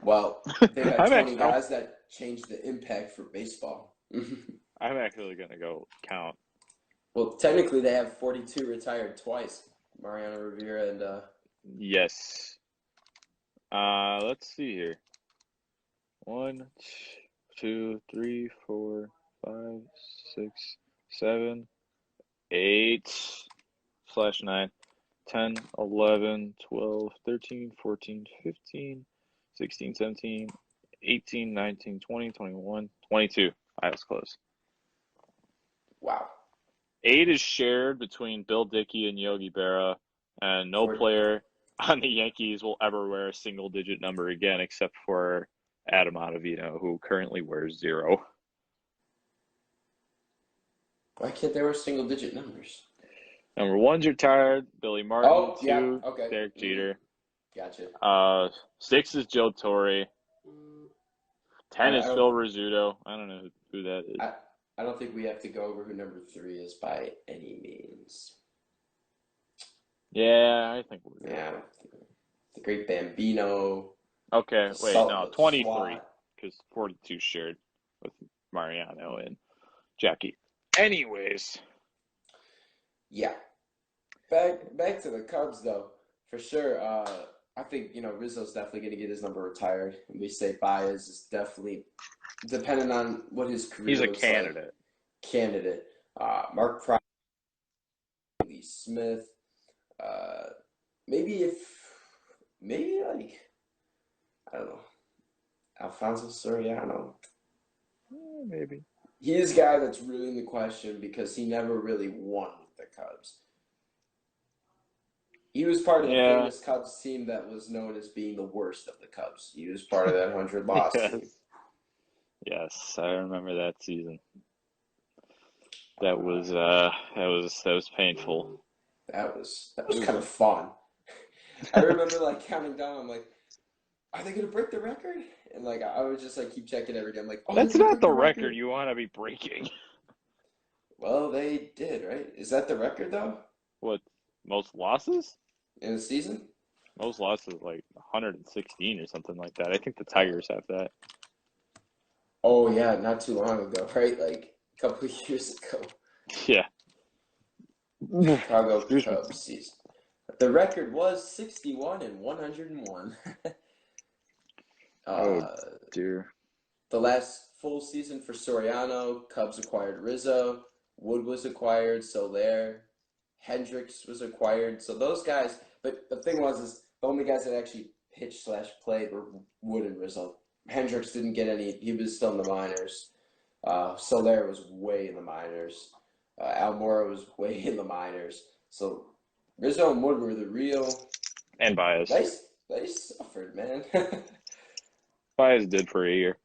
Well, they had 20 guys that changed the impact for baseball. I'm actually gonna go count. Well, technically they have 42 retired twice. Mariano Rivera and Yes. Let's see here. 1, 2, 3, 4, 5, 6, 7, 8/9, 10, 11, 12, 13, 14, 15, 16, 17, 18, 19, 20, 21, 22. I was close. Wow. 8 is shared between Bill Dickey and Yogi Berra, and no player on the Yankees will ever wear a single-digit number again except for Adam Ottavino, who currently wears 0. Why can't they wear single-digit numbers? Number 1's retired, Billy Martin. 2, okay. Derek Jeter. Gotcha. 6 is Joe Torre. 10 is Phil Rizzuto. I don't know who that is. I don't think we have to go over who number 3 is by any means. Yeah, I think we're good. Yeah. The great Bambino. Okay, wait, no, 23, because 42 shared with Mariano and Jackie. Anyways. Yeah. Back to the Cubs, though. For sure, I think, Rizzo's definitely going to get his number retired. And we say Baez is definitely, depending on what his career looks like. He's a candidate. Mark Pryor, Lee Smith, maybe I don't know, Alfonso Soriano. Yeah, maybe. He's a guy that's really in the question because he never really won with the Cubs. He was part of the famous Cubs team that was known as being the worst of the Cubs. He was part of that 100-loss team. Yes, I remember that season. That was painful. That was kind of fun. I remember counting down. I'm like, are they going to break the record? And, like, I would just, like, keep checking every day. I'm like, oh, That's not the record you want to be breaking. Well, they did, right? Is that the record, though? What, most losses? In the season? Most losses, like 116 or something like that. I think the Tigers have that. Oh, yeah, not too long ago, right? Like, a couple of years ago. Yeah. Chicago Cubs season. The record was 61-101. Oh, dear. The last full season for Soriano, Cubs acquired Rizzo, Wood was acquired, Soler, Hendricks was acquired. So those guys, but the thing is the only guys that actually pitched/played were Wood and Rizzo. Hendricks didn't get any, he was still in the minors. Soler was way in the minors. Almora was way in the minors. So Rizzo and Wood were the real. And Baez. They suffered, man. Baez did for a year.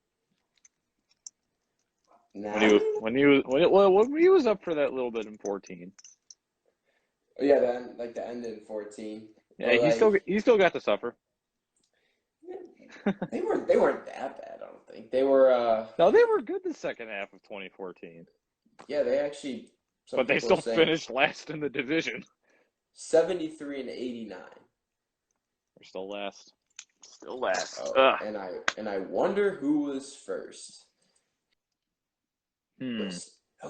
Nah. When he was up for that little bit in 14. Yeah, the end in 14. Yeah, he still got to suffer. They weren't that bad, I don't think. They were No, they were good the second half of 2014. Yeah, they actually but they still finished last in the division. 73-89. They're still last. Still last. Oh, and I wonder who was first. No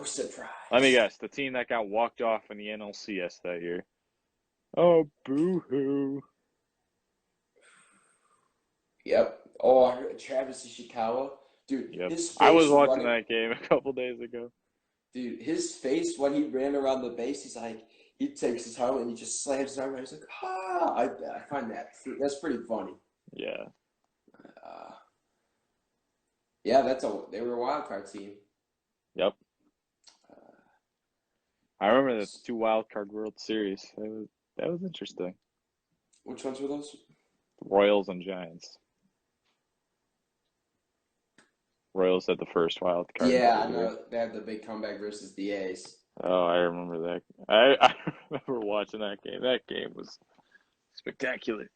surprise. Let me guess. The team that got walked off in the NLCS that year. Oh, boo-hoo. Yep. Oh, I heard Travis Ishikawa. Dude, yep. His face I was watching that game a couple days ago. Dude, his face when he ran around the base, he's like, he takes his helmet and he just slams his arm. He's like, ah! I find that's pretty funny. Yeah. Yeah, they were a wild card team. Yep. I remember the 2 wild card World Series. That was interesting. Which ones were those? Royals and Giants. Royals had the first wild card. Yeah, I know. They had the big comeback versus the A's. Oh, I remember that. I remember watching that game. That game was spectacular.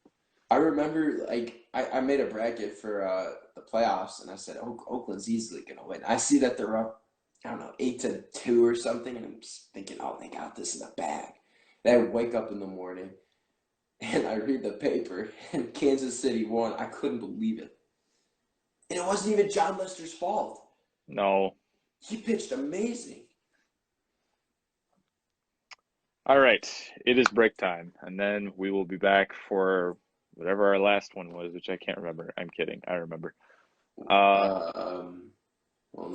I remember, like, I made a bracket for the playoffs, and I said, Oakland's easily going to win. I see that they're up, I don't know, 8-2 or something, and I'm just thinking, oh, they got this in the bag. Then I wake up in the morning, and I read the paper, and Kansas City won. I couldn't believe it. And it wasn't even John Lester's fault. No. He pitched amazing. All right. It is break time, and then we will be back for whatever our last one was, which I can't remember. I'm kidding. I remember. Hold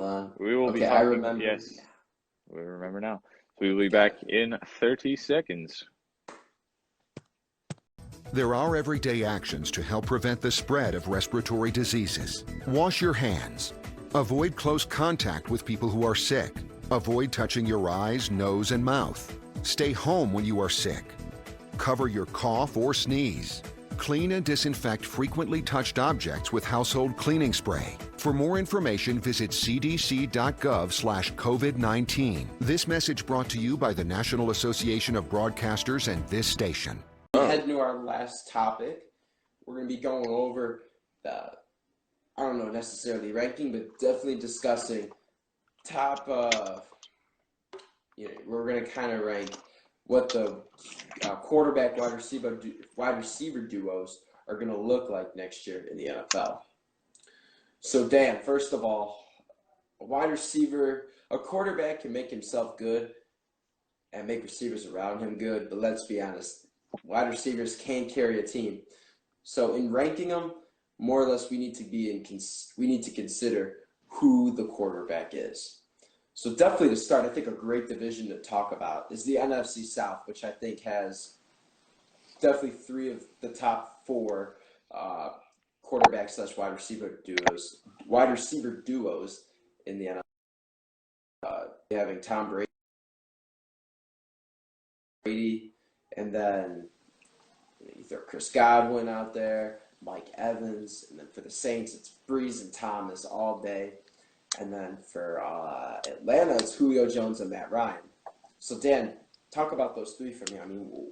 on. We will be talking. I remember. Yes. We remember now. So we will be back in 30 seconds. There are everyday actions to help prevent the spread of respiratory diseases. Wash your hands. Avoid close contact with people who are sick. Avoid touching your eyes, nose, and mouth. Stay home when you are sick. Cover your cough or sneeze. Clean and disinfect frequently touched objects with household cleaning spray. For more information, visit cdc.gov/COVID-19. This message brought to you by the National Association of Broadcasters and this station. Heading to our last topic, we're going to be going over I don't know necessarily ranking, but definitely discussing top, we're going to kind of rank what the quarterback wide receiver duos are going to look like next year in the NFL. So, Dan, first of all, a quarterback can make himself good and make receivers around him good, but let's be honest, wide receivers can carry a team. So in ranking them, more or less, we need to consider who the quarterback is. So definitely to start, I think a great division to talk about is the Nfc South, which I think has definitely 3 of the top 4 quarterback/wide receiver duos in the NFL. Having Tom Brady, and then you throw Chris Godwin out there, Mike Evans, and then for the Saints, it's Breeze and Thomas all day. And then for Atlanta, it's Julio Jones and Matt Ryan. So, Dan, talk about those 3 for me. I mean,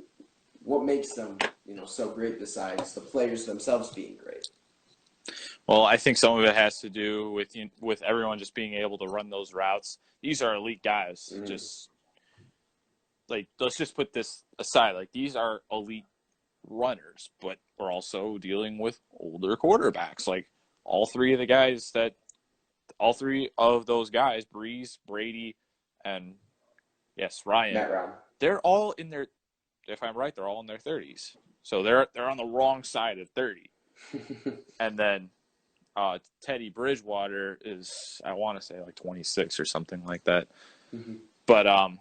what makes them, so great besides the players themselves being great? Well, I think some of it has to do with everyone just being able to run those routes. These are elite guys. Mm-hmm. Just like, let's just put this aside. Like, these are elite runners, but we're also dealing with older quarterbacks. Like, all three of those guys, Breeze, Brady, and Ryan. Matt Ryan. They're all in their, if I'm right, they're all in their 30s. So they're on the wrong side of 30. And then Teddy Bridgewater is, I want to say, like 26 or something like that. Mm-hmm. But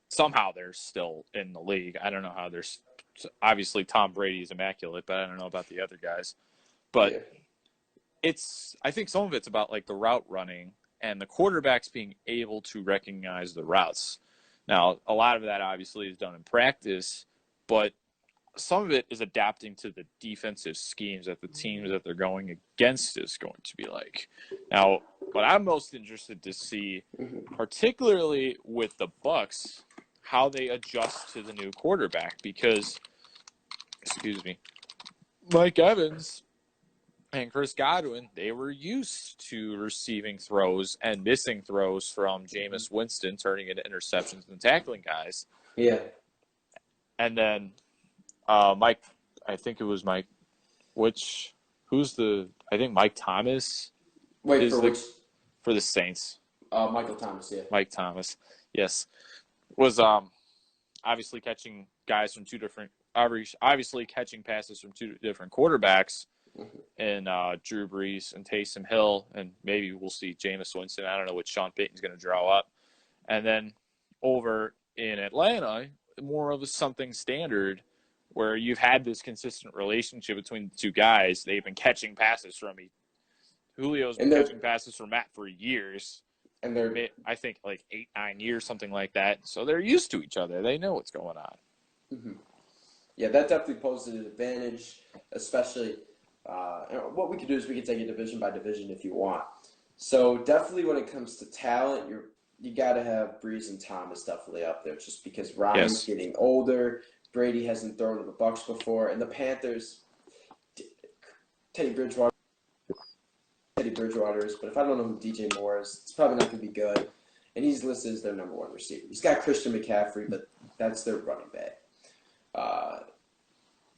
somehow they're still in the league. I don't know how there's obviously Tom Brady is immaculate, but I don't know about the other guys. But I think some of it's about like the route running and the quarterbacks being able to recognize the routes. Now, a lot of that obviously is done in practice, but some of it is adapting to the defensive schemes that the teams that they're going against is going to be like. Now, what I'm most interested to see, particularly with the Bucs, how they adjust to the new quarterback, because, Mike Evans and Chris Godwin, they were used to receiving throws and missing throws from Jameis Winston, turning into interceptions and tackling guys. Yeah. And then Mike, I think it was Mike, I think Mike Thomas. Wait, for which? For the Saints. Michael Thomas, yeah. Mike Thomas, yes. Was obviously catching passes from two different quarterbacks in Drew Brees and Taysom Hill, and maybe we'll see Jameis Winston. I don't know what Sean Payton's going to draw up. And then over in Atlanta, more of something standard where you've had this consistent relationship between the two guys. They've been catching passes from me. Julio's been catching passes from Matt for years. And they're, I think, like 8-9 years, something like that. So they're used to each other. They know what's going on. Mm-hmm. Yeah, that definitely poses an advantage, especially what we could do is we could take it division by division if you want. So definitely when it comes to talent, you got to have Breeze and Thomas definitely up there, just because Ryan's getting older. Brady hasn't thrown to the Bucs before, and the Panthers, Teddy Bridgewater is, but if I don't know who DJ Moore is, it's probably not going to be good. And he's listed as their number one receiver. He's got Christian McCaffrey, but that's their running back.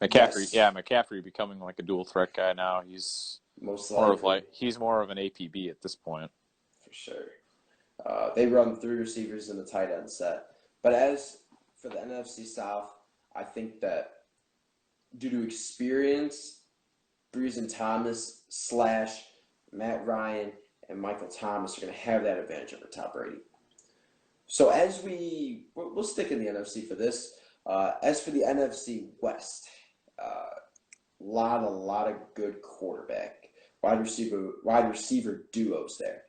McCaffrey becoming like a dual threat guy now. He's most likely he's more of an APB at this point. For sure. They run 3 receivers in the tight end set. But as for the NFC South, I think that due to experience, Breeze and Thomas / Matt Ryan and Michael Thomas are going to have that advantage over Tom Brady. So as we'll stick in the NFC for this. As for the NFC West, lot of good quarterback, wide receiver duos there.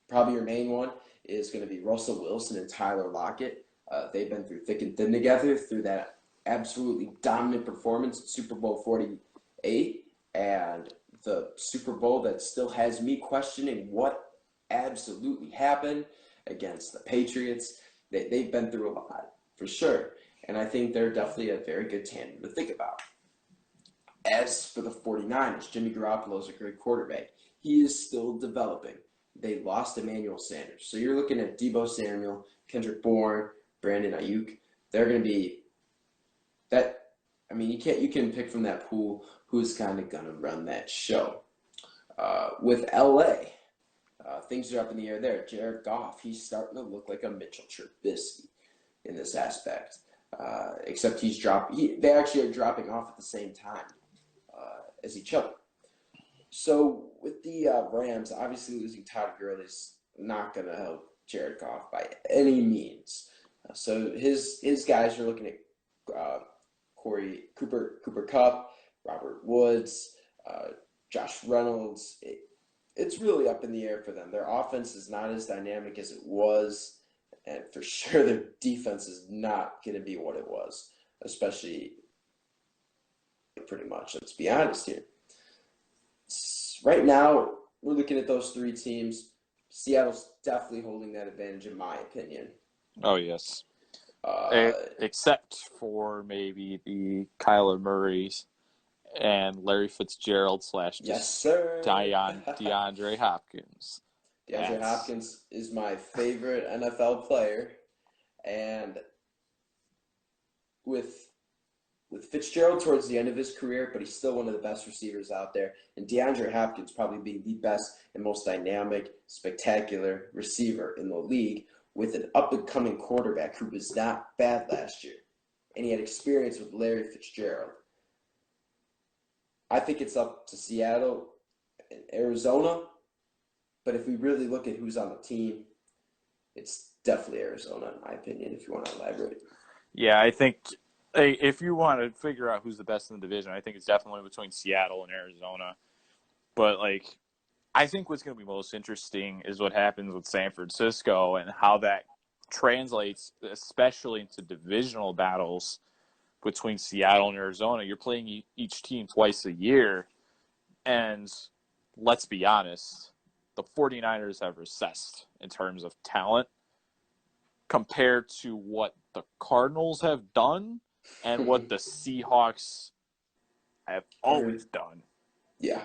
Probably your main one is going to be Russell Wilson and Tyler Lockett. They've been through thick and thin together through that absolutely dominant performance at Super Bowl 48 and the Super Bowl that still has me questioning what absolutely happened against the Patriots. They've been through a lot, for sure. And I think they're definitely a very good tandem to think about. As for the 49ers, Jimmy Garoppolo is a great quarterback. He is still developing. They lost Emmanuel Sanders. So you're looking at Deebo Samuel, Kendrick Bourne, Brandon Ayuk. They're going to be that. I mean, you can pick from that pool who's kind of going to run that show. With LA, things are up in the air there. Jared Goff, he's starting to look like a Mitchell Trubisky in this aspect. Except they actually are dropping off at the same time as each other. So with the Rams, obviously losing Todd Gurley is not going to help Jared Goff by any means. So his guys are looking at Cooper Kupp, Robert Woods, Josh Reynolds. It's really up in the air for them. Their offense is not as dynamic as it was. And for sure, their defense is not going to be what it was, especially pretty much. Let's be honest here. Right now, we're looking at those 3 teams. Seattle's definitely holding that advantage, in my opinion. Oh, yes. Except for maybe the Kyler Murrays and Larry Fitzgerald / yes, sir. DeAndre Hopkins. DeAndre Hopkins is my favorite NFL player, and with Fitzgerald towards the end of his career, but he's still one of the best receivers out there, and DeAndre Hopkins probably being the best and most dynamic, spectacular receiver in the league, with an up-and-coming quarterback who was not bad last year, and he had experience with Larry Fitzgerald. I think it's up to Seattle and Arizona, but if we really look at who's on the team, it's definitely Arizona, in my opinion, if you want to elaborate. Yeah, I think if you want to figure out who's the best in the division, I think it's definitely between Seattle and Arizona. But, I think what's going to be most interesting is what happens with San Francisco and how that translates, especially into divisional battles between Seattle and Arizona. You're playing each team twice a year, and let's be honest, the 49ers have recessed in terms of talent compared to what the Cardinals have done and what the Seahawks have always done. Yeah.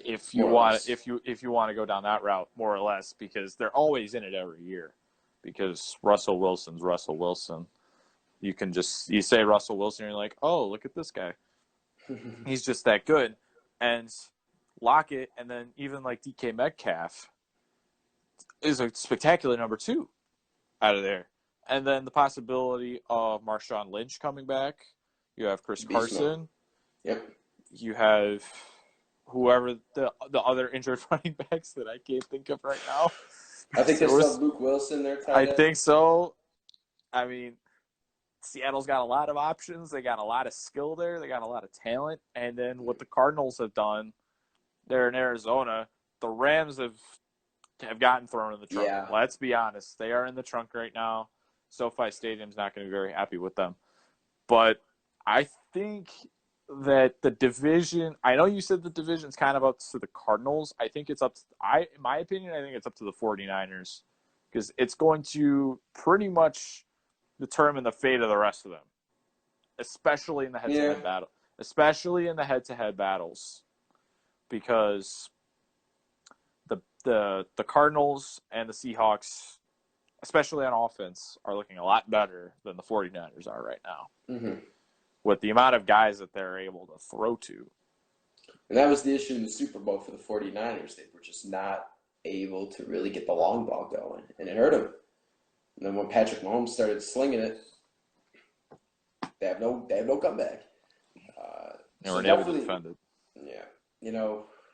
If you want to go down that route, more or less, because they're always in it every year. Because Russell Wilson's Russell Wilson. You say Russell Wilson, and you're like, oh, look at this guy. He's just that good. And Lockett, and then even DK Metcalf is a spectacular number 2 out of there. And then the possibility of Marshawn Lynch coming back. You have Chris Carson. Yep. You have whoever the other injured running backs that I can't think of right now. I think there's still Luke Wilson there. I think so. I mean, Seattle's got a lot of options. They got a lot of skill there. They got a lot of talent. And then what the Cardinals have done, they're in Arizona. The Rams have gotten thrown in the trunk. Yeah. Let's be honest. They are in the trunk right now. SoFi Stadium's not going to be very happy with them. But I think that the division – I know you said the division's kind of up to the Cardinals. I think it's up to – in my opinion, I think it's up to the 49ers because it's going to pretty much determine the fate of the rest of them, especially in the head-to-head battle. Especially in the head-to-head battles because the Cardinals and the Seahawks, especially on offense, are looking a lot better than the 49ers are right now. Mm-hmm. With the amount of guys that they're able to throw to. And that was the issue in the Super Bowl for the 49ers. They were just not able to really get the long ball going, and it hurt them. And then when Patrick Mahomes started slinging it, they have no comeback. They weren't able to defend it. Yeah.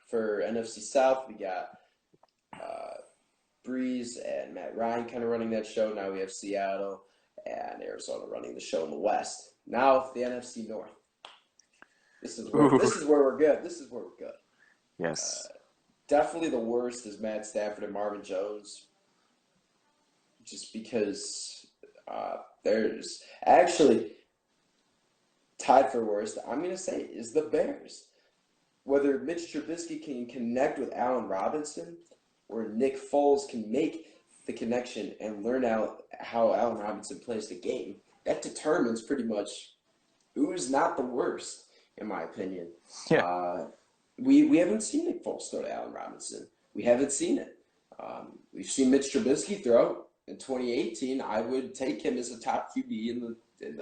For NFC South, we got Breeze and Matt Ryan kind of running that show. Now we have Seattle and Arizona running the show in the West. Now the NFC North. This is where we're good. Yes. Definitely the worst is Matt Stafford and Marvin Jones. Just because there's actually tied for worst, I'm going to say, is the Bears. Whether Mitch Trubisky can connect with Allen Robinson or Nick Foles can make the connection and learn out how Allen Robinson plays the game, that determines pretty much who's not the worst, in my opinion. Yeah. We haven't seen Nick Foles throw to Allen Robinson. We haven't seen it. We've seen Mitch Trubisky throw. In 2018, I would take him as a top QB in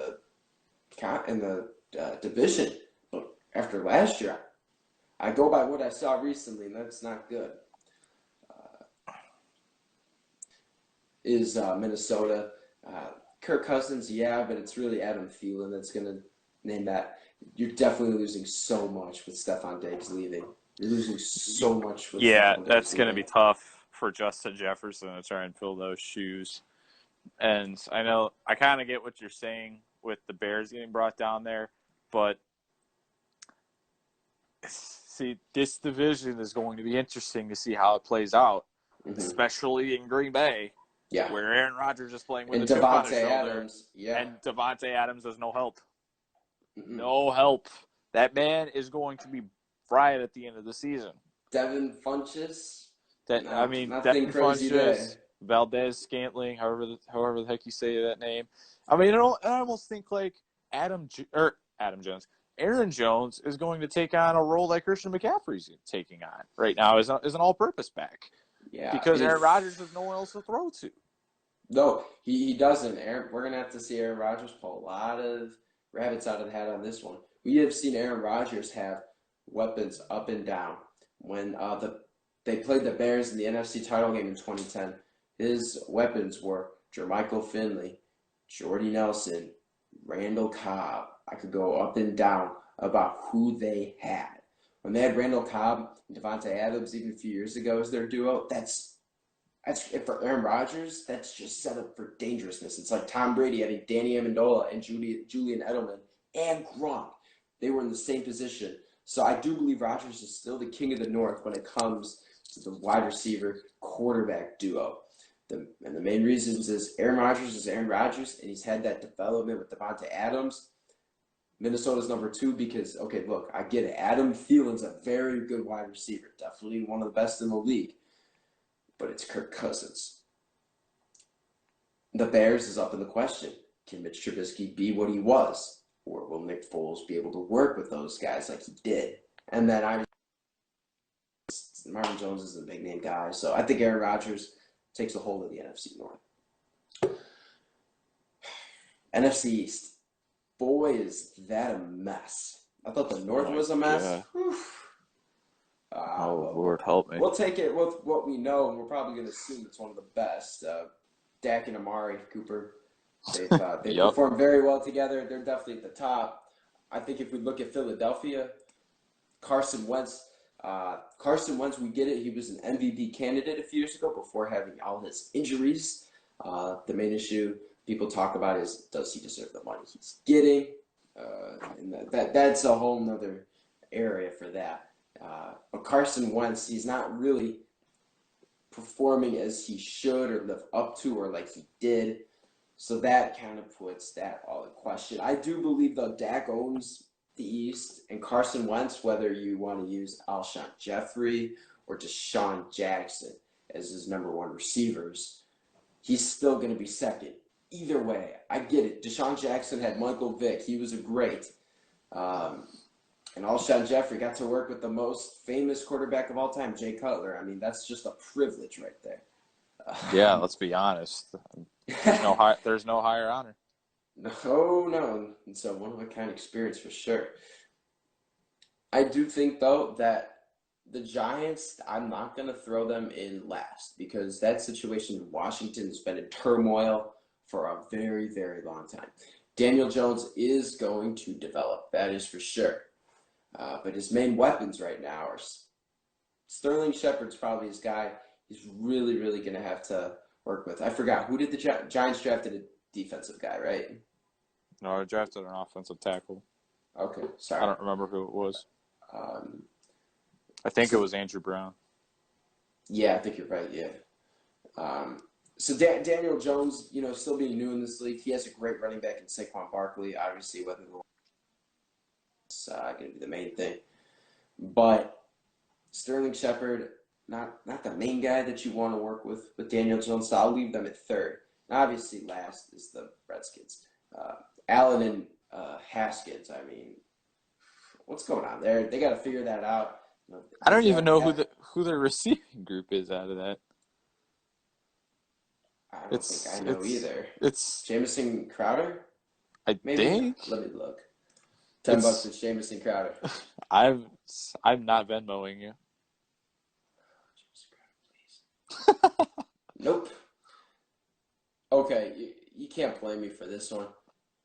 the division. But after last year, I go by what I saw recently, and that's not good. Is Minnesota. Kirk Cousins, yeah, but it's really Adam Thielen that's going to name that. You're definitely losing so much with Stephon Diggs leaving. You're losing so much with Stephon Diggs that's going to leaving. be tough for Justin Jefferson to try and fill those shoes. And I know I kind of get what you're saying with the Bears getting brought down there, but see, this division is going to be interesting to see how it plays out, especially in Green Bay. Yeah. Where Aaron Rodgers is playing with and a chip on his Devontae shoulder. Adams. Yeah. And Devontae Adams has no help. Mm-hmm. No help. That man is going to be fried at the end of the season. Devin Funchess. Devin Funchess, Valdez Scantling, however the heck you say that name. I mean, I almost think like Adam Jones. Aaron Jones is going to take on a role like Christian McCaffrey's taking on right now as an all-purpose back. Yeah, because Aaron Rodgers has no one else to throw to. No, he doesn't. We're going to have to see Aaron Rodgers pull a lot of rabbits out of the hat on this one. We have seen Aaron Rodgers have weapons up and down. When they played the Bears in the NFC title game in 2010, his weapons were Jermichael Finley, Jordy Nelson, Randall Cobb. I could go up and down about who they had. When they had Randall Cobb and Devontae Adams even a few years ago as their duo, that's for Aaron Rodgers, that's just set up for dangerousness. It's like Tom Brady having Danny Amendola and Julian Edelman and Gronk. They were in the same position. So I do believe Rodgers is still the king of the North when it comes to the wide receiver quarterback duo. And the main reasons is Aaron Rodgers is Aaron Rodgers, and he's had that development with Devontae Adams. Minnesota's number 2 because, okay, look, I get it. Adam Thielen's a very good wide receiver, definitely one of the best in the league. But it's Kirk Cousins. The Bears is up in the question. Can Mitch Trubisky be what he was? Or will Nick Foles be able to work with those guys like he did? And then Marvin Jones is a big-name guy. So I think Aaron Rodgers takes a hold of the NFC North. NFC East. Boy, is that a mess. I thought the North was a mess. Lord, help me. We'll take it with what we know, and we're probably going to assume it's one of the best. Dak and Amari Cooper, they performed very well together. They're definitely at the top. I think if we look at Philadelphia, Carson Wentz, we get it. He was an MVP candidate a few years ago before having all his injuries. The main issue people talk about is, does he deserve the money he's getting? And that's a whole nother area for that. But Carson Wentz, he's not really performing as he should or live up to or like he did. So that kind of puts that all in question. I do believe, though, Dak owns the East, and Carson Wentz, whether you want to use Alshon Jeffrey or Deshaun Jackson as his number 1 receivers, he's still going to be second. Either way, I get it. Deshaun Jackson had Michael Vick. He was a great. And Alshon Jeffrey got to work with the most famous quarterback of all time, Jay Cutler. I mean, that's just a privilege right there. Yeah, let's be honest. There's no higher honor. No. It's a one-of-a-kind experience for sure. I do think, though, that the Giants, I'm not going to throw them in last because that situation in Washington has been in turmoil for a very, very long time. Daniel Jones is going to develop, that is for sure. But his main weapons right now are Sterling Shepard's probably his guy he's really, really going to have to work with. I forgot. Who did the Giants drafted a defensive guy, right? No, I drafted an offensive tackle. Okay, sorry. I don't remember who it was. I think it was Andrew Brown. Yeah, I think you're right, yeah. So Daniel Jones, still being new in this league, he has a great running back in Saquon Barkley. Obviously, whether it's going to be the main thing. But Sterling Shepard, not the main guy that you want to work with Daniel Jones, so I'll leave them at third. And obviously, last is the Redskins. Allen and Haskins, I mean, what's going on there? They got to figure that out. I don't even know who the receiving group is out of that. I don't think I know either. It's Jamison Crowder? Maybe. Think. Let me look. $10 to Jamison Crowder. I'm not Venmoing you. Jamison Crowder, please. Nope. Okay, you can't blame me for this one.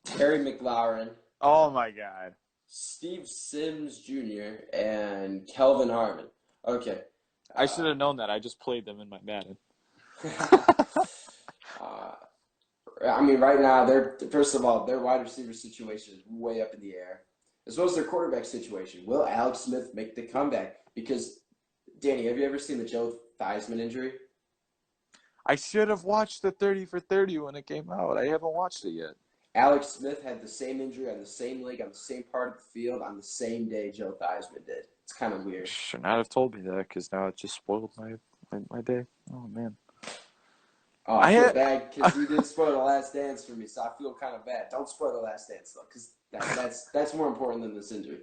Terry McLaurin. Oh my God. Steve Sims Jr. and Kelvin Harmon. Okay. I should have known that. I just played them in my Madden. I mean, right now, first of all, their wide receiver situation is way up in the air, as well as their quarterback situation. Will Alex Smith make the comeback? Because, Danny, have you ever seen the Joe Theismann injury? I should have watched the 30 for 30 when it came out. I haven't watched it yet. Alex Smith had the same injury on the same leg, on the same part of the field, on the same day Joe Theismann did. It's kind of weird. Should not have told me that because now it just spoiled my day. Oh, man. Oh, I feel bad because you didn't spoil The Last Dance for me, so I feel kind of bad. Don't spoil The Last Dance, though, because that's more important than this injury.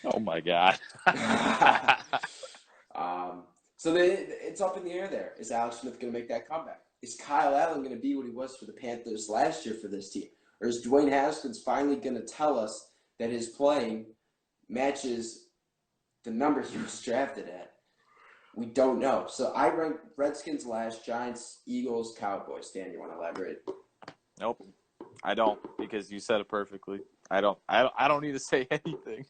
Oh, my God. So it's up in the air there. Is Alex Smith going to make that comeback? Is Kyle Allen going to be what he was for the Panthers last year for this team? Or is Dwayne Haskins finally going to tell us that his playing matches the number he was drafted at? We don't know. So I rank Redskins last, Giants, Eagles, Cowboys. Dan, you want to elaborate? Nope, I don't, because you said it perfectly. I don't need to say anything.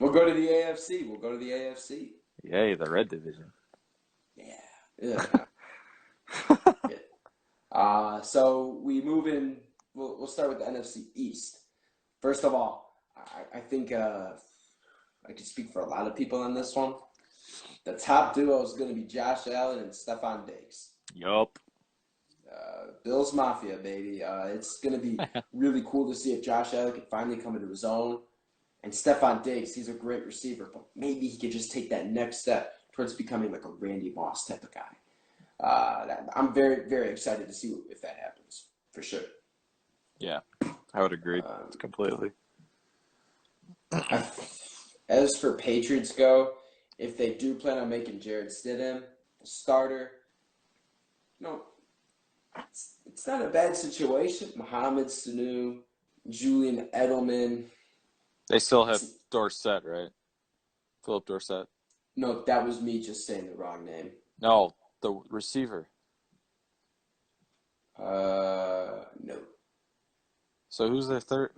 We'll go to the AFC. Yay, the red division. Yeah. So we move in. We'll start with the NFC East. First of all, I think I could speak for a lot of people on this one. The top duo is going to be Josh Allen and Stephon Diggs. Yup. Bills Mafia, baby. It's going to be really cool to see if Josh Allen can finally come into his own. And Stephon Diggs, he's a great receiver, but maybe he could just take that next step towards becoming like a Randy Moss type of guy. I'm very, very excited to see if that happens, for sure. Yeah, I would agree completely. As for Patriots go, if they do plan on making Jarrett Stidham a starter, it's not a bad situation. Mohamed Sanu, Julian Edelman. They still have Dorsett, right? Philip Dorsett. No, that was me just saying the wrong name. No, the receiver. No. So who's their third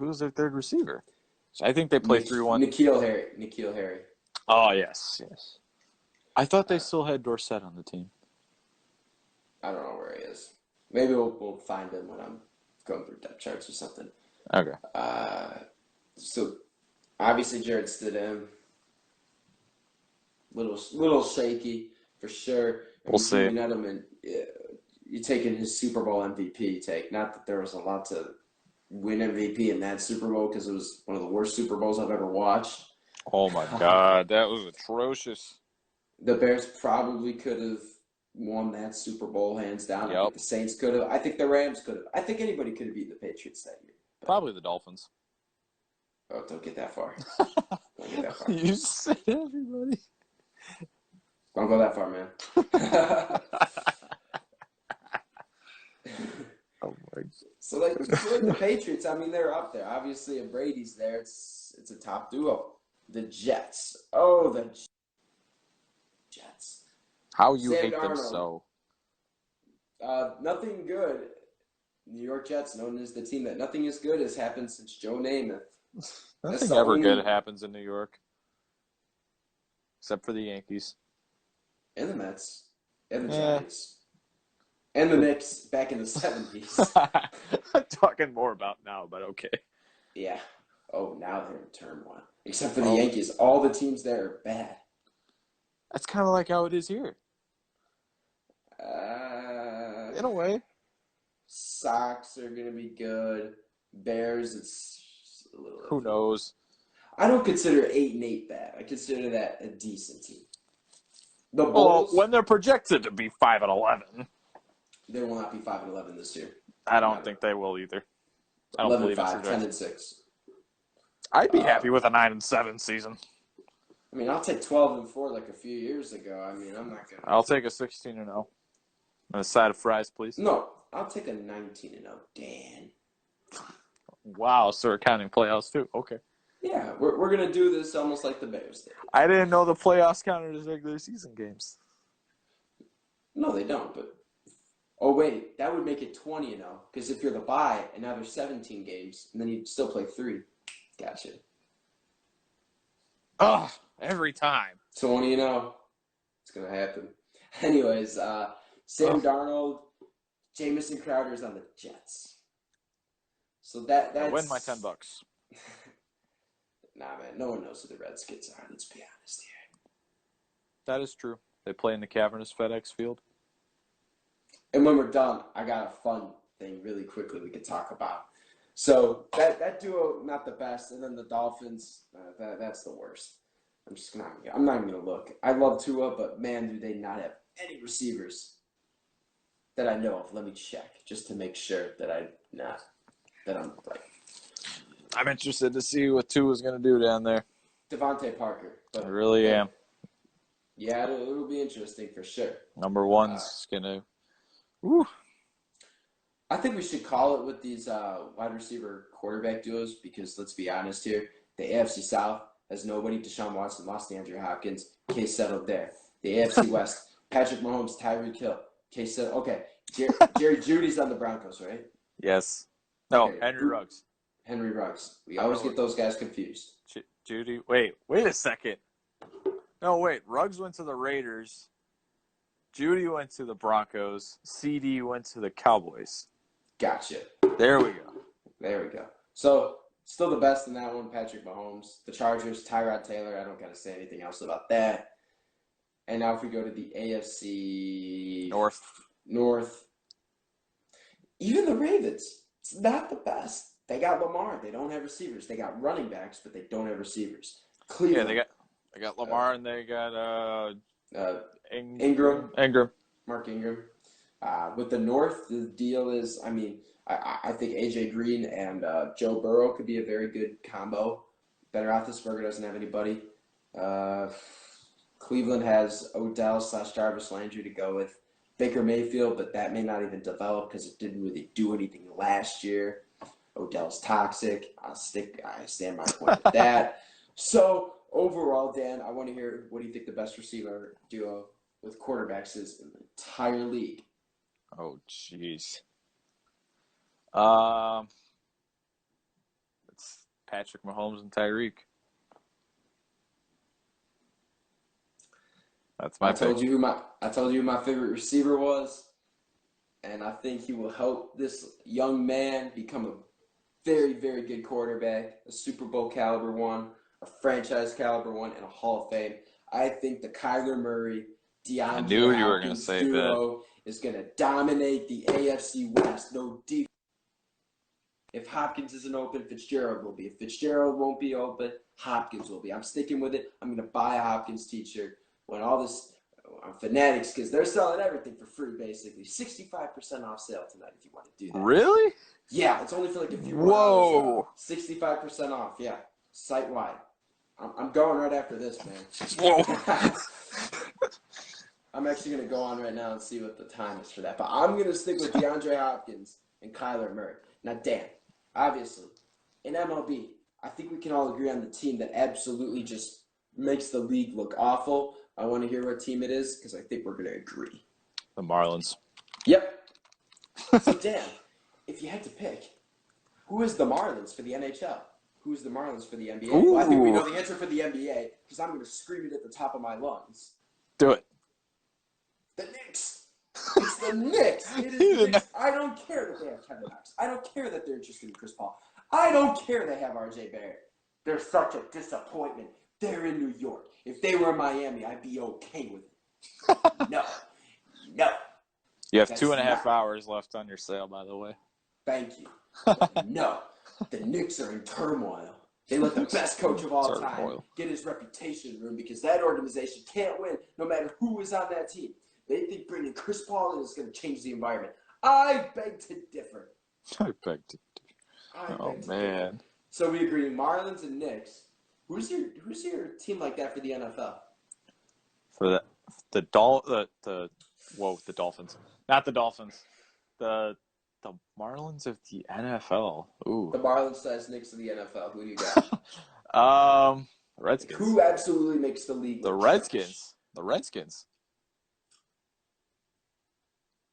receiver? I think they play 3-1. N'Keal Harry. Oh, yes. I thought they still had Dorsett on the team. I don't know where he is. Maybe we'll find him when I'm going through depth charts or something. Okay. So obviously Jarrett Stidham, little shaky for sure. We'll see. Edelman, you're taking his Super Bowl MVP take. Not that there was a lot to win MVP in that Super Bowl because it was one of the worst Super Bowls I've ever watched. Oh my God, that was atrocious. The Bears probably could have won that Super Bowl hands down. Yep. I think the Saints could have. I think the Rams could have. I think anybody could have beaten the Patriots that year. Probably the Dolphins. Oh, don't get that far. Don't get that far. You said everybody. Don't go that far, man. Oh my God. So like the Patriots, I mean, they're up there. Obviously, if Brady's there, it's a top duo. The Jets. Oh, the Jets. How you Sam hate them Darnold. so? Nothing good. New York Jets, known as the team that nothing is good, has happened since Joe Namath. Nothing ever good happens in New York. Except for the Yankees. And the Mets. And the Giants. And the Knicks back in the 70s. I'm talking more about now, but okay. Yeah. Oh, now they're in turmoil. Except for the Yankees. All the teams there are bad. That's kind of like how it is here. In a way. Sox are going to be good. Bears, it's a little... Who knows? I don't consider 8-8 bad. I consider that a decent team. The Bulls... Well, when they're projected to be 5-11. They will not be 5-11 this year. I don't think they will either. I don't believe 11-5, 10-6. I'd be happy with a 9-7 season. I mean, I'll take 12-4 like a few years ago. I mean, I'm not gonna. I'll take a 16-0. And a side of fries, please. No, I'll take a 19-0. Dan. Wow, so we're counting playoffs too. Okay. Yeah, we're gonna do this almost like the Bears did. I didn't know the playoffs counted as regular season games. No, they don't. But wait, that would make it 20-0 because if you're the bye and now there's 17 games and then you still play 3. Gotcha. Ugh, every time. 20-0. It's gonna happen. Anyways, Sam Darnold, Jamison Crowder's on the Jets. So that's... I win my $10. Nah, man, no one knows who the Redskins are. Let's be honest here. That is true. They play in the cavernous FedEx Field. And when we're done, I got a fun thing really quickly we could talk about. So that duo, not the best, and then the Dolphins, that's the worst. I'm not even gonna look. I love Tua, but man, do they not have any receivers that I know of. Let me check just to make sure that I'm right. I'm interested to see what Tua's going to do down there. Devontae Parker. I really am. Yeah, it'll be interesting for sure. Number one's going to. Woo. I think we should call it with these wide receiver quarterback duos because let's be honest here, the AFC South has nobody. Deshaun Watson lost Deandre Hopkins. Case settled there. The AFC West, Patrick Mahomes, Tyreek Hill. Case settled. Okay, Jerry Judy's on the Broncos, right? Yes. No, Okay. Henry Ruggs. Henry Ruggs. We always get those guys confused. Judy. Wait a second. No, wait. Ruggs went to the Raiders. Judy went to the Broncos. CD went to the Cowboys. Gotcha. There we go. So, still the best in that one, Patrick Mahomes. The Chargers, Tyrod Taylor. I don't got to say anything else about that. And now if we go to the AFC North, even the Ravens, it's not the best. They got Lamar. They don't have receivers. They got running backs, but they don't have receivers. Cleveland. Yeah, they got Lamar and they got Ingram. Mark Ingram. With the North, the deal is, I think A.J. Green and Joe Burrow could be a very good combo. Ben Roethlisberger doesn't have anybody. Cleveland has Odell/Jarvis Landry to go with. Baker Mayfield, but that may not even develop because it didn't really do anything last year. Odell's toxic. I stand my point with that. So, overall, Dan, I want to hear what do you think the best receiver duo with quarterbacks is in the entire league? Oh, jeez. It's Patrick Mahomes and Tyreek. That's my pick. I told you who my favorite receiver was, and I think he will help this young man become a very, very good quarterback, a Super Bowl caliber one, a franchise caliber one, and a Hall of Fame. I think the Kyler Murray, Deandre Hopkins duo is going to dominate the AFC West. No defense. If Hopkins isn't open, Fitzgerald will be. If Fitzgerald won't be open, Hopkins will be. I'm sticking with it. I'm going to buy a Hopkins t-shirt when all this – I'm Fanatics because they're selling everything for free, basically. 65% off sale tonight if you want to do that. Really? Yeah, it's only for like a few Whoa. hours. 65% off, yeah. Site-wide. I'm going right after this, man. Whoa. I'm actually going to go on right now and see what the time is for that. But I'm going to stick with DeAndre Hopkins and Kyler Murray. Now, Dan, obviously, in MLB, I think we can all agree on the team that absolutely just makes the league look awful. I want to hear what team it is because I think we're going to agree. The Marlins. Yep. So, Dan, if you had to pick, who is the Marlins for the NHL? Who's the Marlins for the NBA? Well, I think we know the answer for the NBA because I'm going to scream it at the top of my lungs. Do it. The Knicks. It's the Knicks. It is the Knicks. I don't care that they have Kevin Knox. I don't care that they're interested in Chris Paul. I don't care they have RJ Barrett. They're such a disappointment. They're in New York. If they were in Miami, I'd be okay with it. No. You have 2.5 hours left on your sale, by the way. Thank you. No. The Knicks are in turmoil. They let the best coach of all time get his reputation ruined because that organization can't win no matter who is on that team. They think bringing Chris Paul in is going to change the environment. I beg to differ. Oh, man. So we agree, Marlins and Knicks. Who's your team like that for the NFL? For the Dolphins. Not the Dolphins. The Marlins of the NFL. Ooh. The Marlins / Knicks of the NFL. Who do you got? Redskins. Who absolutely makes the league? The Redskins. The Redskins.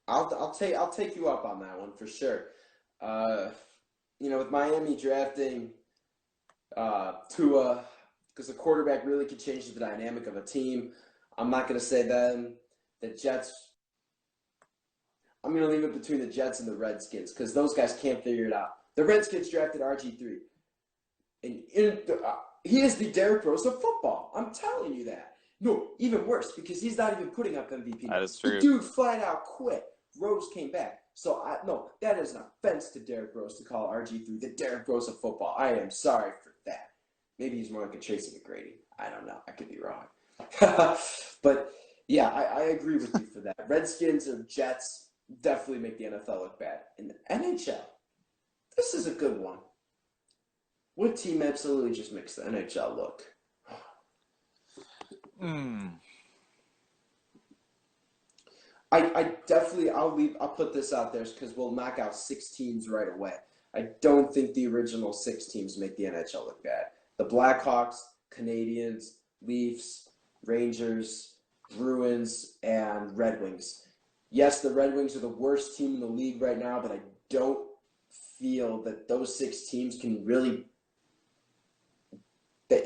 I'll take you up on that one for sure. With Miami drafting Tua, because the quarterback really could change the dynamic of a team. I'm not going to say then the Jets. I'm going to leave it between the Jets and the Redskins because those guys can't figure it out. The Redskins drafted RG3. And he is the Derrick Rose of football. I'm telling you that. No, even worse because he's not even putting up MVP. That is true. The dude flat out quit. Rose came back. So, that is an offense to Derrick Rose to call RG3 the Derrick Rose of football. I am sorry for that. Maybe he's more like a Tracy McGrady. I don't know. I could be wrong. But, yeah, I agree with you for that. Redskins or Jets definitely make the NFL look bad. In the NHL, this is a good one. What team absolutely just makes the NHL look? I definitely, I'll put this out there because we'll knock out 6 teams right away. I don't think the original 6 teams make the NHL look bad. The Blackhawks, Canadiens, Leafs, Rangers, Bruins, and Red Wings. Yes, the Red Wings are the worst team in the league right now, but I don't feel that those 6 teams can really –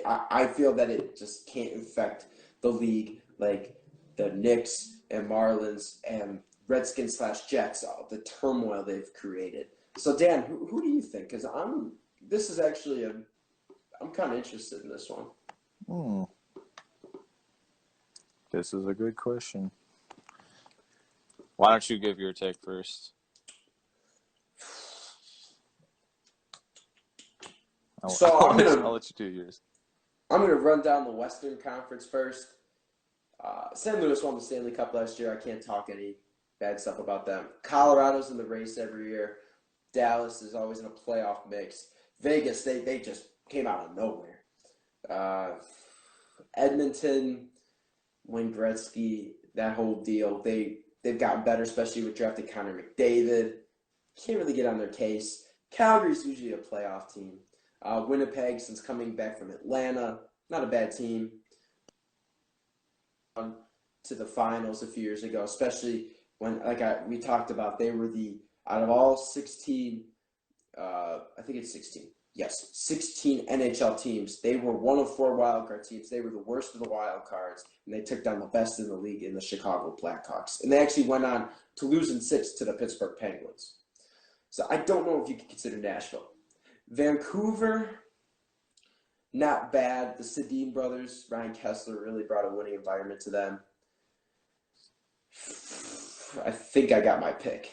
I feel that it just can't affect the league like the Knicks and Marlins and Redskins/Jets, the turmoil they've created. So, Dan, who do you think? Because I'm kind of interested in this one. This is a good question. Why don't you give your take first? I'll let you do yours. I'm going to run down the Western Conference first. St. Louis won the Stanley Cup last year. I can't talk any bad stuff about them. Colorado's in the race every year. Dallas is always in a playoff mix. Vegas, they just came out of nowhere. Edmonton, Wayne Gretzky, that whole deal, they've gotten better, especially with drafting Connor McDavid. Can't really get on their case. Calgary's usually a playoff team. Winnipeg, since coming back from Atlanta, not a bad team. To the finals a few years ago, especially when, we talked about, they were out of all 16, I think it's 16. Yes, 16 NHL teams. They were one of 4 wildcard teams. They were the worst of the wild cards, and they took down the best in the league in the Chicago Blackhawks. And they actually went on to lose in 6 to the Pittsburgh Penguins. So I don't know if you could consider Nashville. Vancouver, not bad. The Sedin brothers, Ryan Kessler, really brought a winning environment to them. I think I got my pick.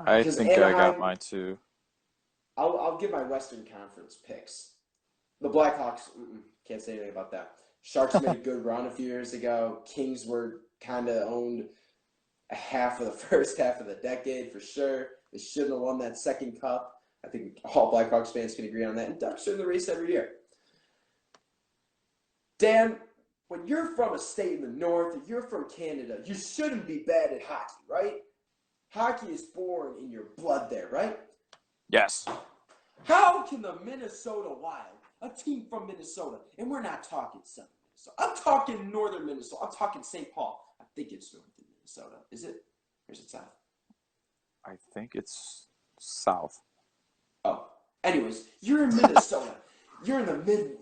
I think Anaheim, I got mine too. I'll give my Western Conference picks. The Blackhawks, can't say anything about that. Sharks made a good run a few years ago. Kings were kind of owned half of the first half of the decade for sure. They shouldn't have won that second cup. I think all Blackhawks fans can agree on that. And Ducks are in the race every year. Dan, when you're from a state in the north, and you're from Canada, you shouldn't be bad at hockey, right? Hockey is born in your blood there, right? Yes. How can the Minnesota Wild, a team from Minnesota, and we're not talking southern Minnesota, I'm talking northern Minnesota, I'm talking St. Paul. I think it's northern Minnesota. Is it? Or is it south? I think it's south. Oh. Anyways, you're in Minnesota. You're in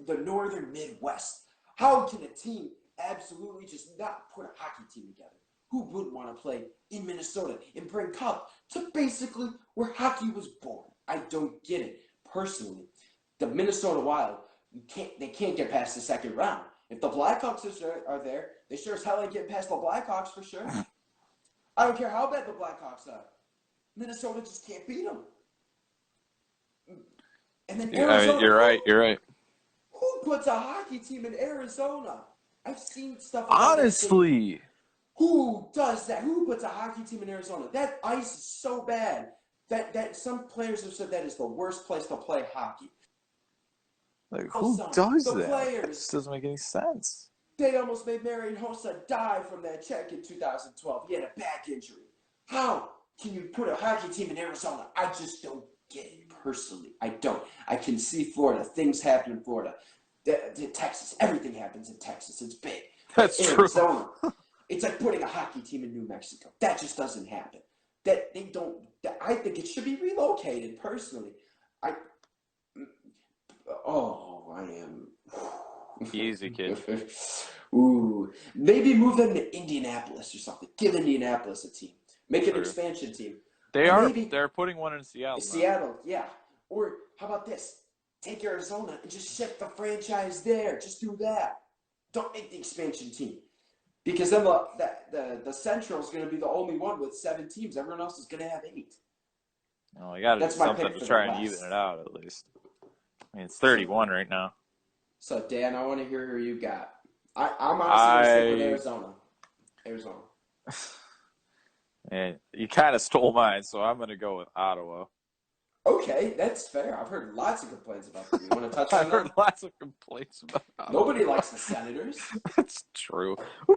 the northern Midwest. How can a team absolutely just not put a hockey team together? Who wouldn't want to play in Minnesota and bring cup to basically where hockey was born? I don't get it. Personally, the Minnesota Wild, they can't get past the second round. If the Blackhawks are there, they sure as hell ain't getting past the Blackhawks for sure. I don't care how bad the Blackhawks are. Minnesota just can't beat them. And then Arizona. You're right. Who puts a hockey team in Arizona? I've seen stuff. Honestly. Who does that? Who puts a hockey team in Arizona? That ice is so bad that some players have said that is the worst place to play hockey. Like, who does that? Players, that just doesn't make any sense. They almost made Marian Hossa die from that check in 2012. He had a back injury. How can you put a hockey team in Arizona? I just don't get it personally. I don't. I can see Florida. Things happen in Florida. Texas. Everything happens in Texas. It's big. That's Arizona, true. It's like putting a hockey team in New Mexico. That just doesn't happen. That they don't. I think it should be relocated. Personally, I am easy, kid. Ooh, maybe move them to Indianapolis or something. Give Indianapolis a team. Make an expansion team. They're putting one in Seattle. Seattle, yeah. Or how about this? Take Arizona and just ship the franchise there. Just do that. Don't make the expansion team. Because then the Central is going to be the only one with 7 teams. Everyone else is going to have 8. Oh, you got to do something to try and even it out at least. I mean, it's 31 right now. So, Dan, I want to hear who you got. I'm honestly going to stick with Arizona. And you kind of stole mine, so I'm going to go with Ottawa. Okay, that's fair. I've heard lots of complaints about them. You want to touch on that? I've heard lots of complaints about Ottawa. Nobody likes the Senators. That's true. Who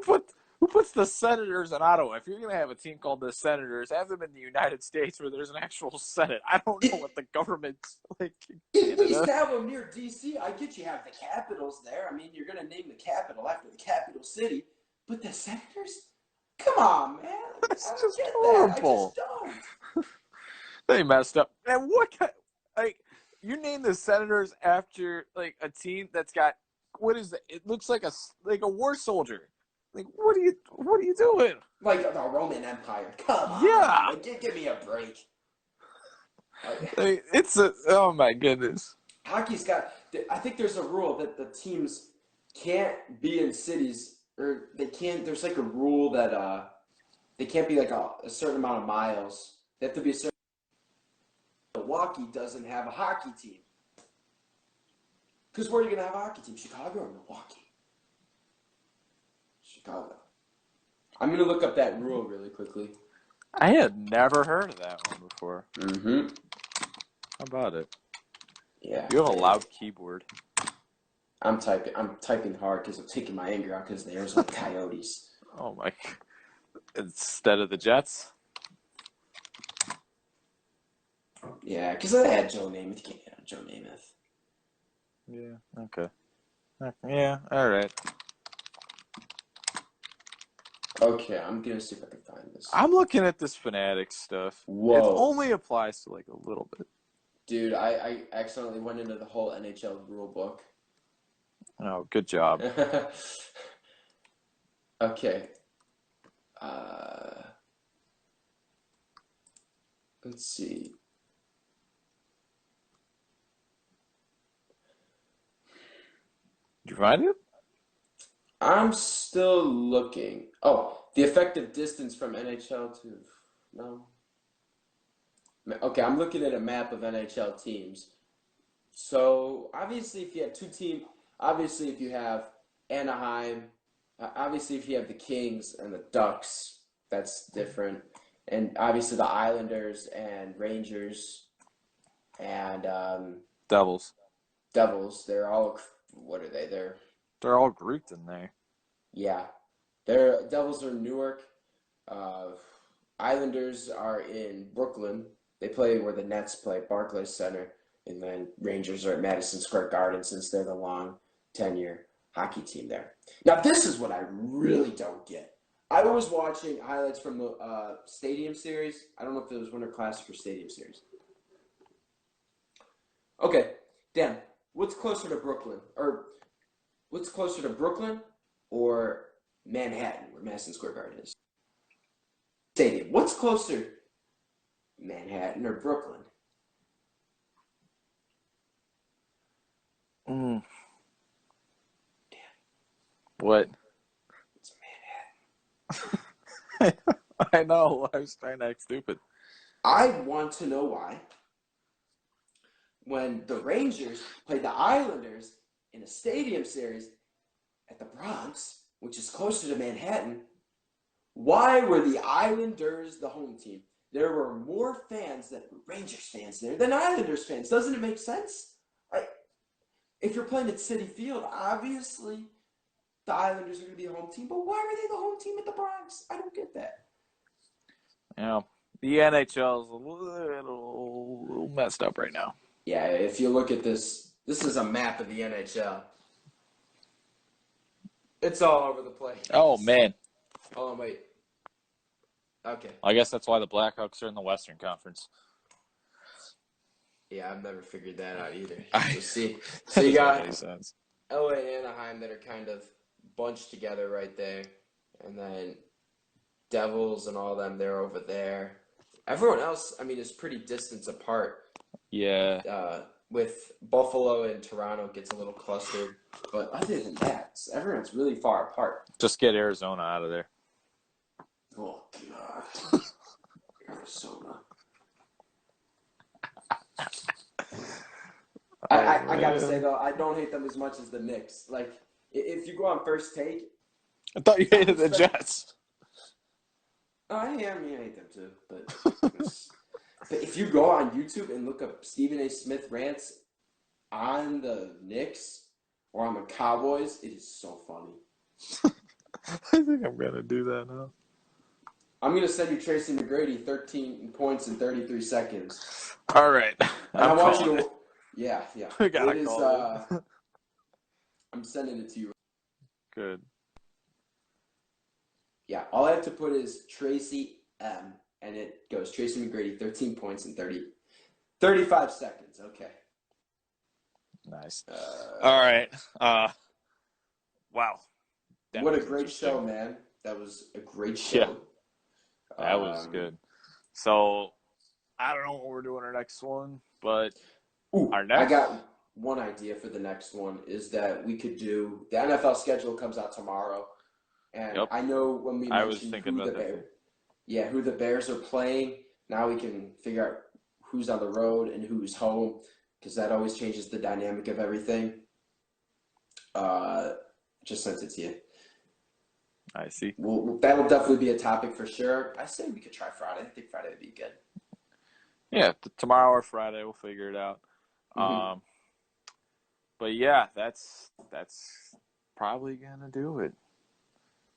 puts the Senators in Ottawa? If you're going to have a team called the Senators, have them in the United States where there's an actual Senate. I don't know what the government's like. At least have them near D.C. I get you have the Capitals there. I mean, you're going to name the capital after the capital city. But the Senators? Come on, man. That's I just get horrible. that. I just don't. They messed up. And what kind, like, you name the Senators after, like, a team that's got, what is it? It looks like a war soldier. Like, what are you doing? Like the Roman Empire. Come on. Yeah. Like, give me a break. Like, oh my goodness. Hockey's got, I think there's a rule that the teams can't be in cities, or they can't, there's like a rule that they can't be like a certain amount of miles. They have to be a certain. Milwaukee doesn't have a hockey team. Because where are you going to have a hockey team? Chicago or Milwaukee? Chicago. I'm going to look up that rule really quickly. I had never heard of that one before. Mm-hmm. How about it? Yeah. You have a loud keyboard. I'm typing hard because I'm taking my anger out because the Arizona Coyotes. Oh my. Instead of the Jets? Yeah, because I had Joe Namath. You can't get Joe Namath. Yeah, okay. Yeah, all right. Okay, I'm going to see if I can find this. I'm looking at this Fanatics stuff. Whoa. It only applies to, like, a little bit. Dude, I accidentally went into the whole NHL rule book. Oh, good job. Okay. Let's see. Did you find it? I'm still looking. Oh, the effective distance from NHL to... No. Okay, I'm looking at a map of NHL teams. So, obviously, if you have two teams... Obviously, if you have Anaheim... Obviously, if you have the Kings and the Ducks, that's different. And obviously, the Islanders and Rangers and... Devils. They're all... What are they? They're all grouped in there. Yeah. Devils are in Newark. Islanders are in Brooklyn. They play where the Nets play, Barclays Center. And then Rangers are at Madison Square Garden since they're the long tenure hockey team there. Now, this is what I really don't get. I was watching highlights from the Stadium Series. I don't know if it was Winter Classic or Stadium Series. Okay, Dan, what's closer to Brooklyn? Or what's closer to Brooklyn or Manhattan, where Madison Square Garden is? Stadium. What's closer, Manhattan or Brooklyn? Mm. What? It's Manhattan. I know. I was trying to act stupid. I want to know why. When the Rangers played the Islanders in a Stadium Series at the Bronx, which is closer to Manhattan, why were the Islanders the home team? There were more fans that were Rangers fans there than Islanders fans. Doesn't it make sense? If you're playing at Citi Field, obviously the Islanders are going to be a home team, but why are they the home team at the Bronx? I don't get that. Yeah, the NHL is a little messed up right now. Yeah, if you look at this is a map of the NHL. It's all over the place. Oh, man. Hold on, wait. Okay. I guess that's why the Blackhawks are in the Western Conference. Yeah, I've never figured that out either. So you got LA and Anaheim that are kind of bunched together right there. And then Devils and all them, they're over there. Everyone else, I mean, is pretty distance apart. Yeah. With Buffalo and Toronto gets a little clustered. But other than that, everyone's really far apart. Just get Arizona out of there. Oh, God. Arizona. I gotta say though, I don't hate them as much as the Knicks. Like, if you go on First Take, I thought you hated the Jets. I hate them too. But if you go on YouTube and look up Stephen A. Smith rants on the Knicks or on the Cowboys, it is so funny. I think I'm gonna do that now. I'm gonna send you Tracy McGrady, 13 points in 33 seconds. All right. And I want you to. Yeah. We gotta it is. call it. I'm sending it to you. Good. Yeah, all I have to put is Tracy M, and it goes Tracy McGrady, 13 points in 35 seconds. Okay. Nice. All right. Wow. That what a was great show, man. That was a great show. Yeah. That was good. So, I don't know what we're doing our next one, but our next. I got one idea for the next one is that we could do the NFL schedule comes out tomorrow, and I know when we mentioned who the Bears are playing. Now we can figure out who's on the road and who's home because that always changes the dynamic of everything. Just sent it to you. I see. Well, that'll definitely be a topic for sure. I say we could try Friday. I think Friday would be good. Yeah, tomorrow or Friday, we'll figure it out. Mm-hmm. But yeah, that's probably gonna do it.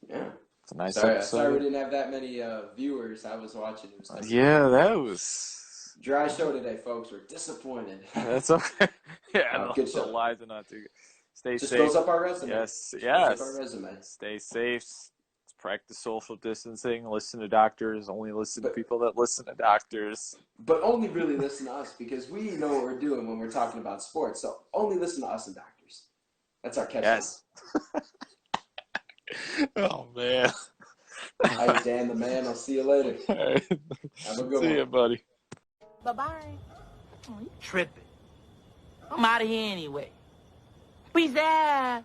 Yeah, it's a nice episode. Sorry we didn't have that many viewers. I was watching. It was that was dry show today, folks. We're disappointed. That's okay. Yeah, good show. The lies are not too good. Stay Just safe. Fills up our resume. Yes. Fills up our resume. Stay safe. Practice social distancing. Listen to doctors. Only listen to people that listen to doctors. But only really listen to us because we know what we're doing when we're talking about sports. So only listen to us and doctors. That's our catch. Yes. Oh man. Hi, Dan the man. I'll see you later. Right. Have a good one. See you, buddy. Bye-bye. Oh, you tripping. I'm out of here anyway. Peace out.